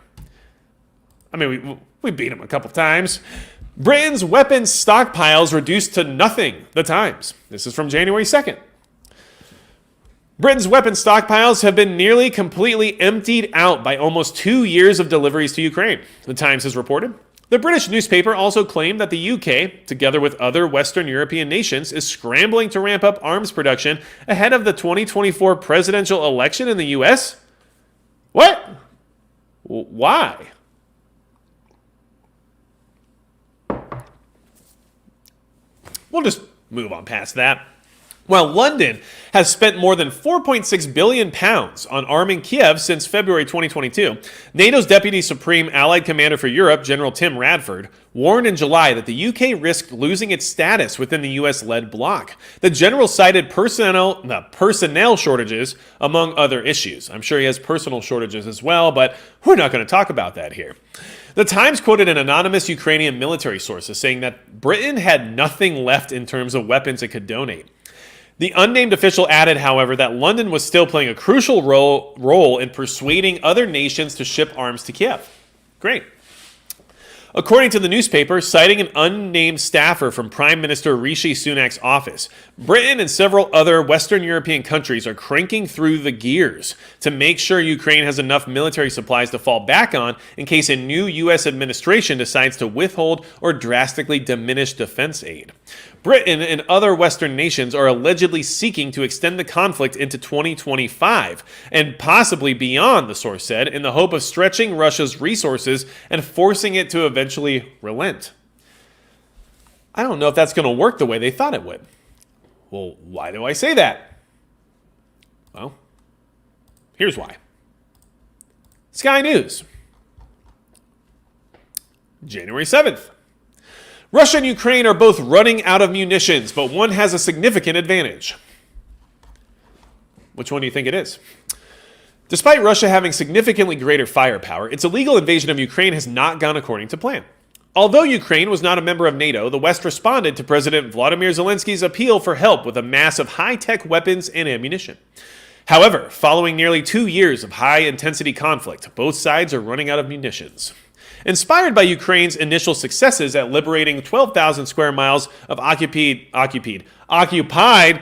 [SPEAKER 1] we beat them a couple times. Britain's weapons stockpiles reduced to nothing. The Times. This is from January 2nd. Britain's weapons stockpiles have been nearly completely emptied out by almost 2 years of deliveries to Ukraine, The Times has reported. The British newspaper also claimed that the UK, together with other Western European nations, is scrambling to ramp up arms production ahead of the 2024 presidential election in the US. What? Why? We'll just move on past that. While London has spent more than £4.6 billion on arming Kiev since February 2022, NATO's Deputy Supreme Allied Commander for Europe, General Tim Radford, warned in July that the UK risked losing its status within the US-led bloc. The general cited personnel shortages, among other issues. I'm sure he has personal shortages as well, but we're not going to talk about that here. The Times quoted an anonymous Ukrainian military source as saying that Britain had nothing left in terms of weapons it could donate. The unnamed official added, however, that London was still playing a crucial role in persuading other nations to ship arms to Kiev. Great. According to the newspaper, citing an unnamed staffer from Prime Minister Rishi Sunak's office, Britain and several other Western European countries are cranking through the gears to make sure Ukraine has enough military supplies to fall back on in case a new U.S. administration decides to withhold or drastically diminish defense aid. Britain and other Western nations are allegedly seeking to extend the conflict into 2025 and possibly beyond, the source said, in the hope of stretching Russia's resources and forcing it to eventually relent. I don't know if that's going to work the way they thought it would. Well, why do I say that? Well, here's why. Sky News, January 7th. Russia and Ukraine are both running out of munitions, but one has a significant advantage. Which one do you think it is? Despite Russia having significantly greater firepower, its illegal invasion of Ukraine has not gone according to plan. Although Ukraine was not a member of NATO, the West responded to President Volodymyr Zelensky's appeal for help with a mass of high-tech weapons and ammunition. However, following nearly 2 years of high-intensity conflict, both sides are running out of munitions. Inspired by Ukraine's initial successes at liberating 12,000 square miles of occupied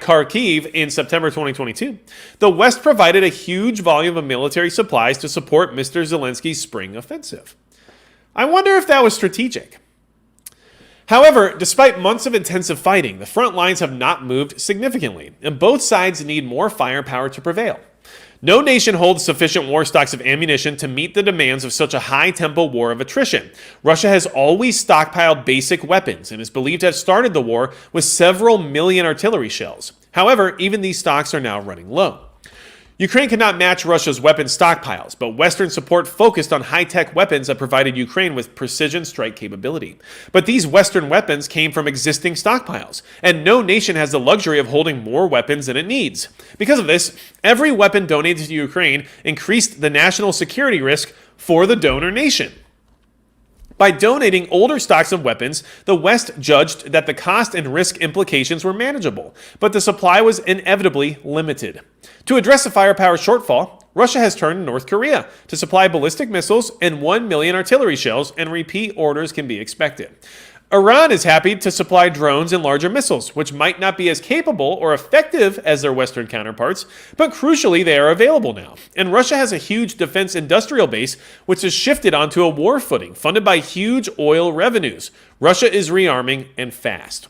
[SPEAKER 1] Kharkiv in September 2022, the West provided a huge volume of military supplies to support Mr. Zelensky's spring offensive. I wonder if that was strategic. However, despite months of intensive fighting, the front lines have not moved significantly, and both sides need more firepower to prevail. No nation holds sufficient war stocks of ammunition to meet the demands of such a high-tempo war of attrition. Russia has always stockpiled basic weapons and is believed to have started the war with several million artillery shells. However, even these stocks are now running low. Ukraine cannot match Russia's weapon stockpiles, but Western support focused on high-tech weapons that provided Ukraine with precision strike capability. But these Western weapons came from existing stockpiles, and no nation has the luxury of holding more weapons than it needs. Because of this, every weapon donated to Ukraine increased the national security risk for the donor nation. By donating older stocks of weapons, the West judged that the cost and risk implications were manageable, but the supply was inevitably limited. To address the firepower shortfall, Russia has turned to North Korea to supply ballistic missiles and 1 million artillery shells, and repeat orders can be expected. Iran is happy to supply drones and larger missiles, which might not be as capable or effective as their Western counterparts, but crucially they are available now. And Russia has a huge defense industrial base, which has shifted onto a war footing, funded by huge oil revenues. Russia is rearming, and fast.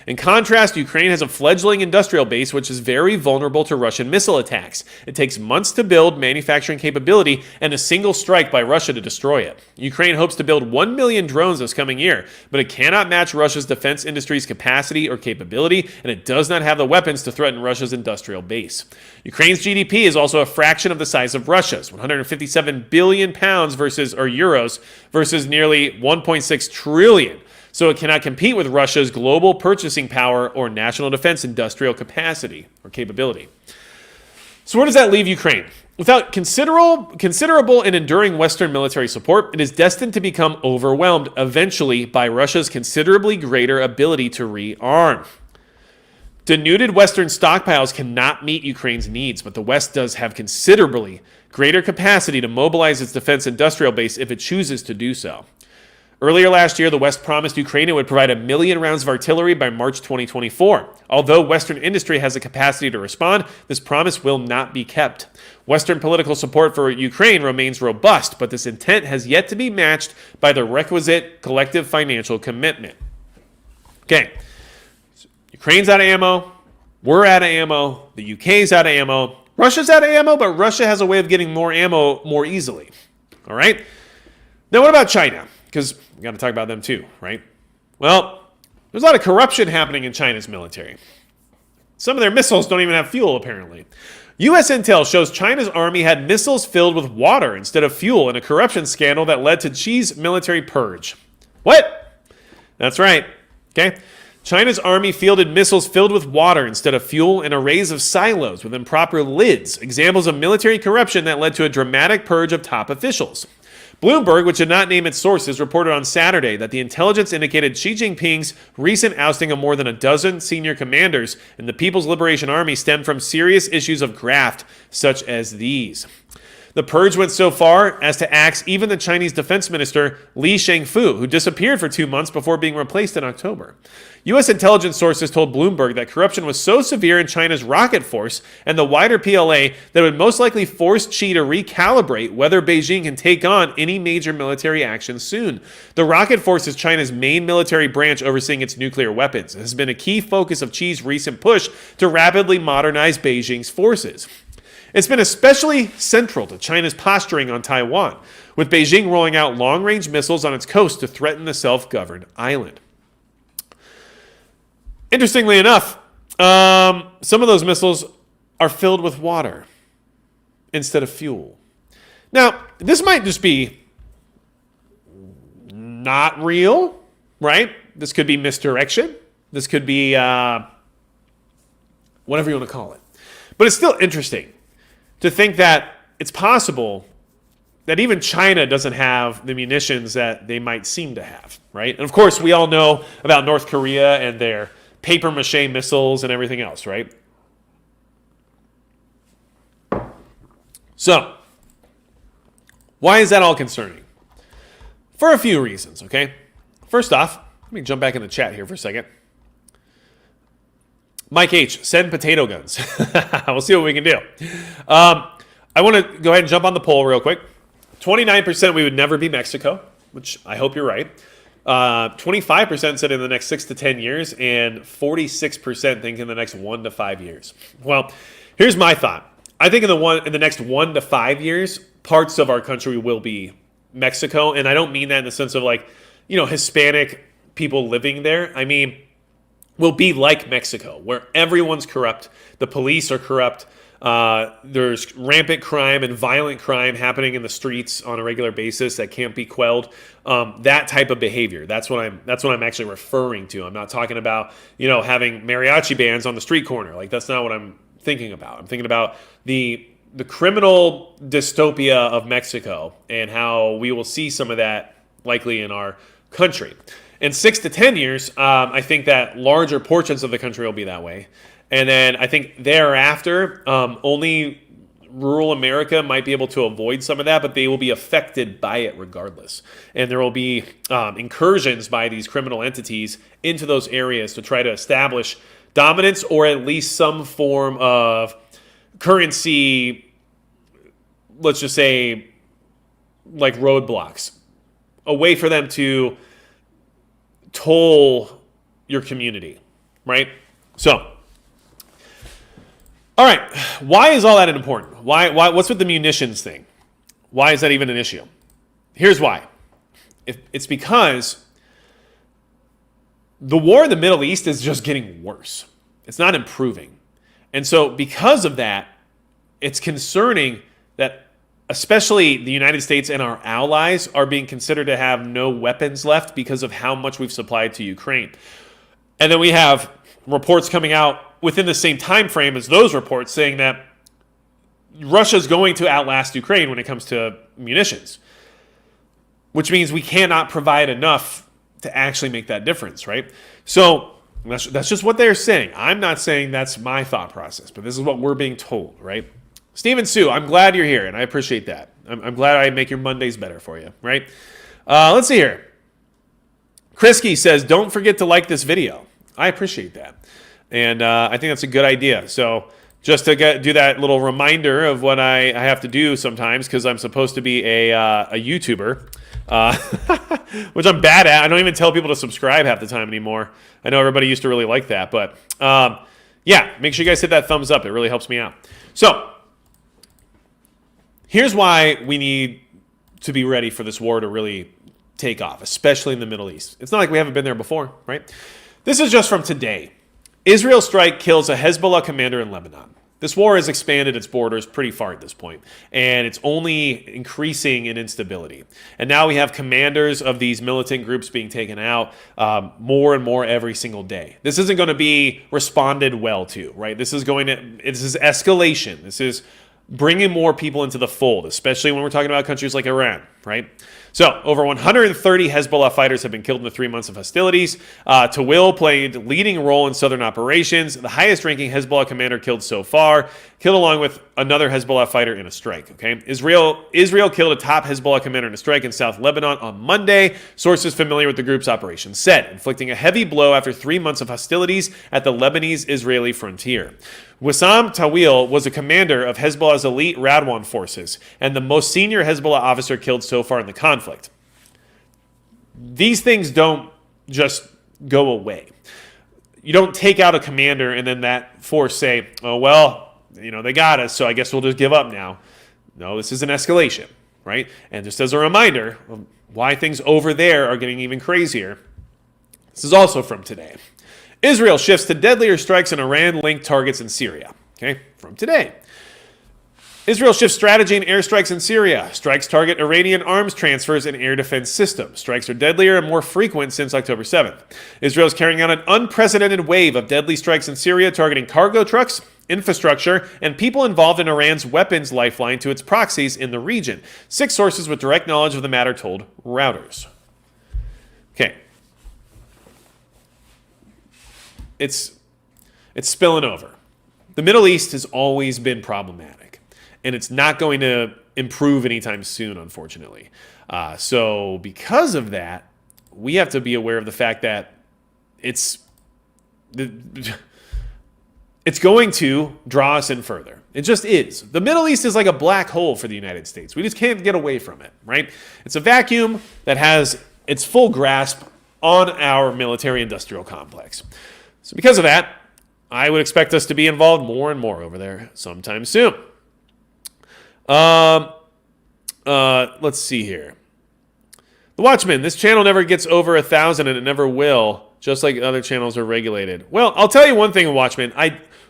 [SPEAKER 1] In contrast, Ukraine has a fledgling industrial base which is very vulnerable to Russian missile attacks. It takes months to build manufacturing capability and a single strike by Russia to destroy it. Ukraine hopes to build 1 million drones this coming year, but it cannot match Russia's defense industry's capacity or capability, and it does not have the weapons to threaten Russia's industrial base. Ukraine's GDP is also a fraction of the size of Russia's, 157 billion pounds euros versus nearly 1.6 trillion. So it cannot compete with Russia's global purchasing power or national defense industrial capacity or capability. So where does that leave Ukraine? Without considerable and enduring Western military support, it is destined to become overwhelmed eventually by Russia's considerably greater ability to rearm. Denuded Western stockpiles cannot meet Ukraine's needs, but the West does have considerably greater capacity to mobilize its defense industrial base if it chooses to do so. Earlier last year, the West promised Ukraine it would provide 1 million rounds of artillery by March 2024. Although Western industry has the capacity to respond, this promise will not be kept. Western political support for Ukraine remains robust, but this intent has yet to be matched by the requisite collective financial commitment. Okay, so Ukraine's out of ammo, we're out of ammo, the UK's out of ammo, Russia's out of ammo, but Russia has a way of getting more ammo more easily. All right? Now what about China? Because we got to talk about them too, right? Well, there's a lot of corruption happening in China's military. Some of their missiles don't even have fuel, apparently. U.S. intel shows China's army had missiles filled with water instead of fuel in a corruption scandal that led to Xi's military purge. What? That's right. Okay. China's army fielded missiles filled with water instead of fuel in arrays of silos with improper lids, examples of military corruption that led to a dramatic purge of top officials. Bloomberg, which did not name its sources, reported on Saturday that the intelligence indicated Xi Jinping's recent ousting of more than a dozen senior commanders in the People's Liberation Army stemmed from serious issues of graft, such as these. The purge went so far as to axe even the Chinese defense minister Li Shangfu, who disappeared for 2 months before being replaced in October. U.S. intelligence sources told Bloomberg that corruption was so severe in China's rocket force and the wider PLA that it would most likely force Xi to recalibrate whether Beijing can take on any major military action soon. The rocket force is China's main military branch overseeing its nuclear weapons. It has been a key focus of Xi's recent push to rapidly modernize Beijing's forces. It's been especially central to China's posturing on Taiwan, with Beijing rolling out long-range missiles on its coast to threaten the self-governed island. Interestingly enough, some of those missiles are filled with water instead of fuel. Now, this might just be not real, right? This could be misdirection. This could be whatever you want to call it. But it's still interesting to think that it's possible that even China doesn't have the munitions that they might seem to have, right? And of course, we all know about North Korea and their paper mache missiles and everything else, right? So, why is that all concerning? For a few reasons, okay? First off, let me jump back in the chat here for a second. Mike H, send potato guns. We'll see what we can do. I want to go ahead and jump on the poll real quick. 29% we would never be Mexico, which I hope you're right. 25% said in the next 6 to 10 years, and 46% think in the next 1 to 5 years. Well, here's my thought. I think in the next 1 to 5 years, parts of our country will be Mexico, and I don't mean that in the sense of like, Hispanic people living there. I mean, will be like Mexico, where everyone's corrupt, the police are corrupt, there's rampant crime and violent crime happening in the streets on a regular basis that can't be quelled. That type of behavior. That's what I'm actually referring to. I'm not talking about having mariachi bands on the street corner. Like, that's not what I'm thinking about. I'm thinking about the criminal dystopia of Mexico and how we will see some of that likely in our country. In 6 to 10 years, I think that larger portions of the country will be that way. And then I think thereafter, only rural America might be able to avoid some of that, but they will be affected by it regardless. And there will be incursions by these criminal entities into those areas to try to establish dominance or at least some form of currency, let's just say, like roadblocks, a way for them to toll your community, right? So, all right, why is all that important? Why? What's with the munitions thing? Why is that even an issue? Here's why. It's because the war in the Middle East is just getting worse. It's not improving. And so because of that, it's concerning that especially the United States and our allies are being considered to have no weapons left because of how much we've supplied to Ukraine. And then we have reports coming out within the same time frame as those reports saying that Russia's going to outlast Ukraine when it comes to munitions, which means we cannot provide enough to actually make that difference, right? So that's just what they're saying. I'm not saying that's my thought process, but this is what we're being told, right? Stephen Sue, I'm glad you're here, and I appreciate that. I'm glad I make your Mondays better for you, right? Let's see here. Krisky says, don't forget to like this video. I appreciate that. And I think that's a good idea. So just to do that little reminder of what I have to do sometimes, because I'm supposed to be a YouTuber, which I'm bad at. I don't even tell people to subscribe half the time anymore. I know everybody used to really like that. But yeah, make sure you guys hit that thumbs up. It really helps me out. So here's why we need to be ready for this war to really take off, especially in the Middle East. It's not like we haven't been there before, right? This is just from today. Israel strike kills a Hezbollah commander in Lebanon. This war has expanded its borders pretty far at this point, and it's only increasing in instability. And now we have commanders of these militant groups being taken out more and more every single day. This isn't going to be responded well to, right? This is escalation. This is bringing more people into the fold, especially when we're talking about countries like Iran, right? So, over 130 Hezbollah fighters have been killed in the 3 months of hostilities. Tawil played leading role in southern operations, the highest-ranking Hezbollah commander killed so far, killed along with another Hezbollah fighter in a strike. Okay, Israel killed a top Hezbollah commander in a strike in South Lebanon on Monday. Sources familiar with the group's operations said, inflicting a heavy blow after 3 months of hostilities at the Lebanese-Israeli frontier. Wissam Tawil was a commander of Hezbollah's elite Radwan forces and the most senior Hezbollah officer killed so far in the conflict. These things don't just go away. You don't take out a commander and then that force say, oh, well, they got us, so I guess we'll just give up now. No, this is an escalation, right? And just as a reminder of why things over there are getting even crazier, this is also from today. Israel shifts to deadlier strikes on Iran-linked targets in Syria. Okay, from today. Israel shifts strategy in airstrikes in Syria. Strikes target Iranian arms transfers and air defense systems. Strikes are deadlier and more frequent since October 7th. Israel is carrying out an unprecedented wave of deadly strikes in Syria targeting cargo trucks, infrastructure, and people involved in Iran's weapons lifeline to its proxies in the region. 6 sources with direct knowledge of the matter told Reuters. Okay. It's spilling over. The Middle East has always been problematic, and it's not going to improve anytime soon, unfortunately. So because of that, we have to be aware of the fact that it's going to draw us in further. It just is. The Middle East is like a black hole for the United States. We just can't get away from it, right? It's a vacuum that has its full grasp on our military-industrial complex. So because of that, I would expect us to be involved more and more over there sometime soon. Let's see here. The Watchman, this channel never gets over 1,000 and it never will, just like other channels are regulated. Well, I'll tell you one thing, Watchman.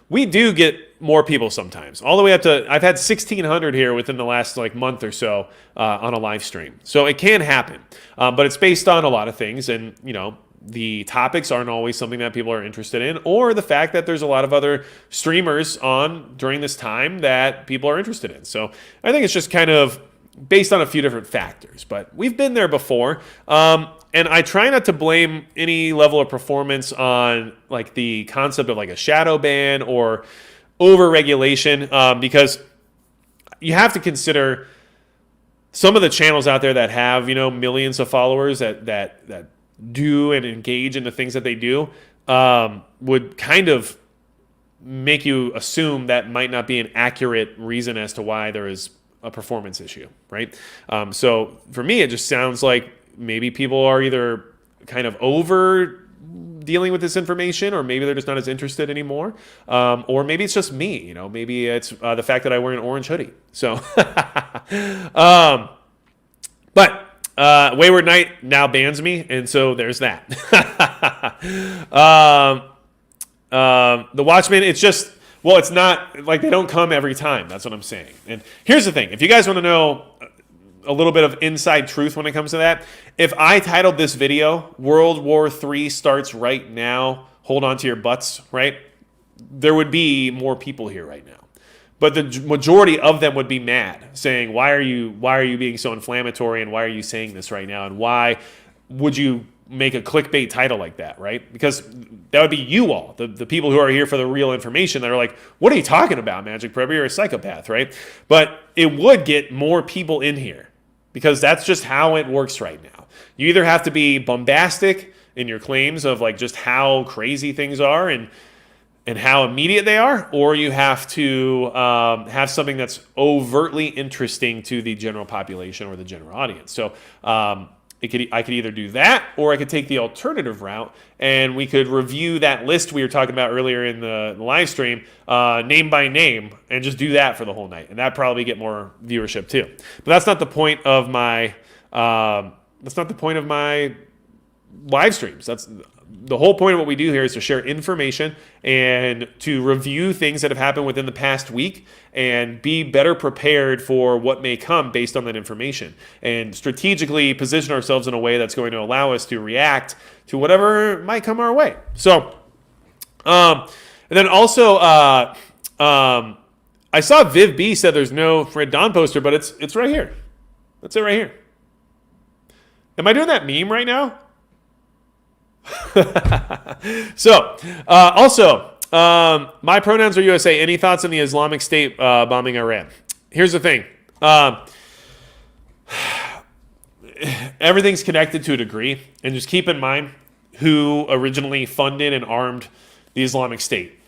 [SPEAKER 1] We do get more people sometimes, all the way up to, I've had 1,600 here within the last month or so on a live stream. So it can happen, but it's based on a lot of things, and the topics aren't always something that people are interested in, or the fact that there's a lot of other streamers on during this time that people are interested in. So I think it's just kind of based on a few different factors, but we've been there before. And I try not to blame any level of performance on the concept of a shadow ban or over-regulation, because you have to consider some of the channels out there that have millions of followers that do and engage in the things that they do, would kind of make you assume that might not be an accurate reason as to why there is a performance issue, right? So for me, it just sounds like maybe people are either kind of over dealing with this information, or maybe they're just not as interested anymore, or maybe it's just me. Maybe it's the fact that I wear an orange hoodie. So, but Wayward Knight now bans me, and so there's that. The Watchmen, it's just, well, it's not they don't come every time. That's what I'm saying. And here's the thing: if you guys want to know a little bit of inside truth when it comes to that, if I titled this video "World War III starts right now, hold on to your butts," right, there would be more people here right now. But the majority of them would be mad, saying, why are you being so inflammatory, and why are you saying this right now, and why would you make a clickbait title like that, right? Because that would be you all, the people who are here for the real information, that are like, what are you talking about, Magic Prepper? You're a psychopath, right? But it would get more people in here, because that's just how it works right now. You either have to be bombastic in your claims of just how crazy things are and how immediate they are, or you have to have something that's overtly interesting to the general population or the general audience. So I could either do that, or I could take the alternative route, and we could review that list we were talking about earlier in the live stream, name by name, and just do that for the whole night, and that'd probably get more viewership too. But that's not the point of my live streams. That's the whole point of what we do here, is to share information and to review things that have happened within the past week and be better prepared for what may come based on that information, and strategically position ourselves in a way that's going to allow us to react to whatever might come our way. So, and then also, I saw Viv B said there's no Fred Don poster, but it's right here. That's it right here. Am I doing that meme right now? So, also, my pronouns are USA. Any thoughts on the Islamic State bombing Iran? Here's the thing. Everything's connected to a degree, and just keep in mind who originally funded and armed the Islamic State.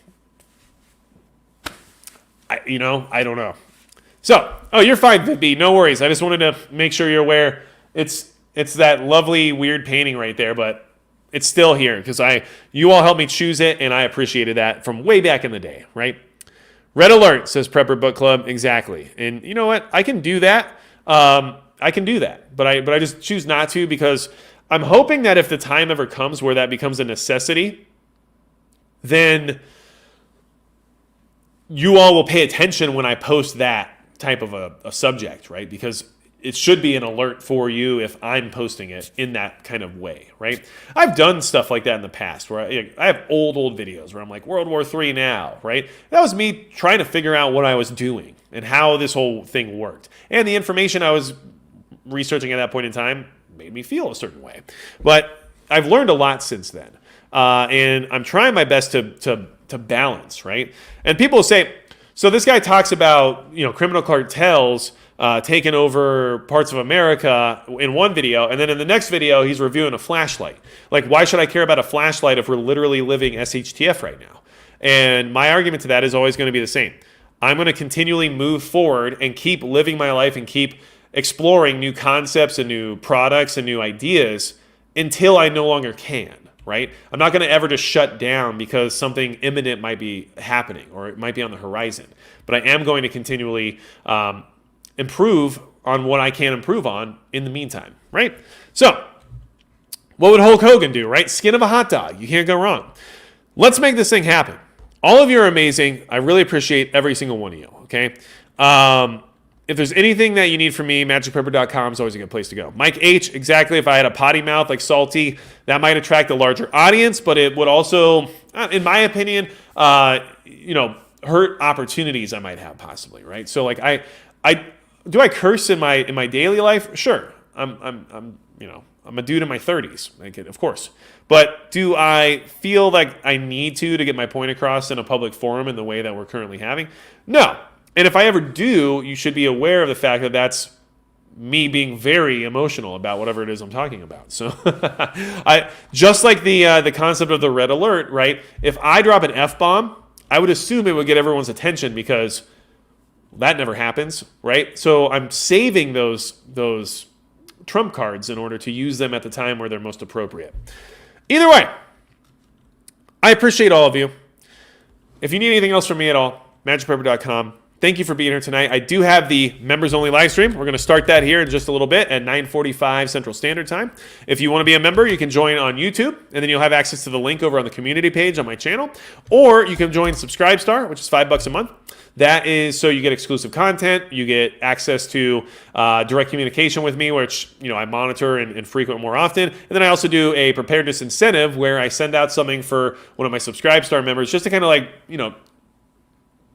[SPEAKER 1] I don't know. So, you're fine, Vibbie. No worries. I just wanted to make sure you're aware. It's that lovely, weird painting right there, but it's still here because you all helped me choose it, and I appreciated that from way back in the day, right? Red alert, says Prepper Book Club. Exactly. And you know what? I can do that. I can do that, but I just choose not to, because I'm hoping that if the time ever comes where that becomes a necessity, then you all will pay attention when I post that type of a subject, right? Because it should be an alert for you if I'm posting it in that kind of way, right? I've done stuff like that in the past where I have old videos where I'm like, World War III now, right? That was me trying to figure out what I was doing and how this whole thing worked. And the information I was researching at that point in time made me feel a certain way. But I've learned a lot since then. And I'm trying my best to balance, right? And people say, so this guy talks about, criminal cartels taking over parts of America in one video, and then in the next video, he's reviewing a flashlight. Like, why should I care about a flashlight if we're literally living SHTF right now? And my argument to that is always going to be the same. I'm going to continually move forward and keep living my life and keep exploring new concepts and new products and new ideas until I no longer can, right? I'm not going to ever just shut down because something imminent might be happening or it might be on the horizon. But I am going to continually improve on what I can improve on in the meantime, right? So, what would Hulk Hogan do, right? Skin of a hot dog. You can't go wrong. Let's make this thing happen. All of you are amazing. I really appreciate every single one of you, okay? If there's anything that you need from me, magicprepper.com is always a good place to go. Mike H., exactly. If I had a potty mouth like Salty, that might attract a larger audience, but it would also, in my opinion, hurt opportunities I might have possibly, right? So like I do I curse in my daily life? Sure. I'm a dude in my 30s, like, of course. But do I feel like I need to get my point across in a public forum in the way that we're currently having? No. And if I ever do, you should be aware of the fact that that's me being very emotional about whatever it is I'm talking about. So I just like the concept of the red alert, right? If I drop an F-bomb, I would assume it would get everyone's attention because that never happens, right? So I'm saving those trump cards in order to use them at the time where they're most appropriate. Either way, I appreciate all of you. If you need anything else from me at all, magicprepper.com. Thank you for being here tonight. I do have the members-only live stream. We're going to start that here in just a little bit at 9:45 Central Standard Time. If you want to be a member, you can join on YouTube, and then you'll have access to the link over on the community page on my channel. Or you can join Subscribestar, which is $5 a month. That is so you get exclusive content, you get access to direct communication with me, which I monitor and frequent more often. And then I also do a preparedness incentive where I send out something for one of my Subscribestar members just to kind of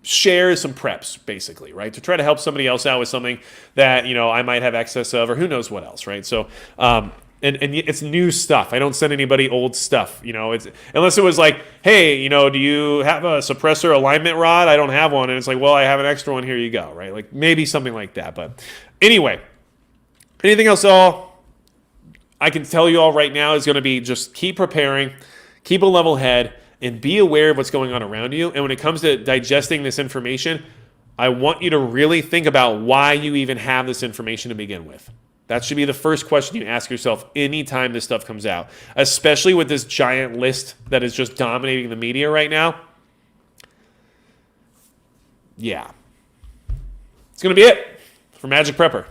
[SPEAKER 1] share some preps, basically, right? To try to help somebody else out with something that, I might have access of or who knows what else, right? So, and it's new stuff. I don't send anybody old stuff, it's unless it was like, hey, do you have a suppressor alignment rod? I don't have one. And it's like, well, I have an extra one. Here you go, right? Like maybe something like that. But anyway, anything else all I can tell you all right now is going to be just keep preparing, keep a level head, and be aware of what's going on around you. And when it comes to digesting this information, I want you to really think about why you even have this information to begin with. That should be the first question you ask yourself anytime this stuff comes out, especially with this giant list that is just dominating the media right now. Yeah. It's going to be it for Magic Prepper.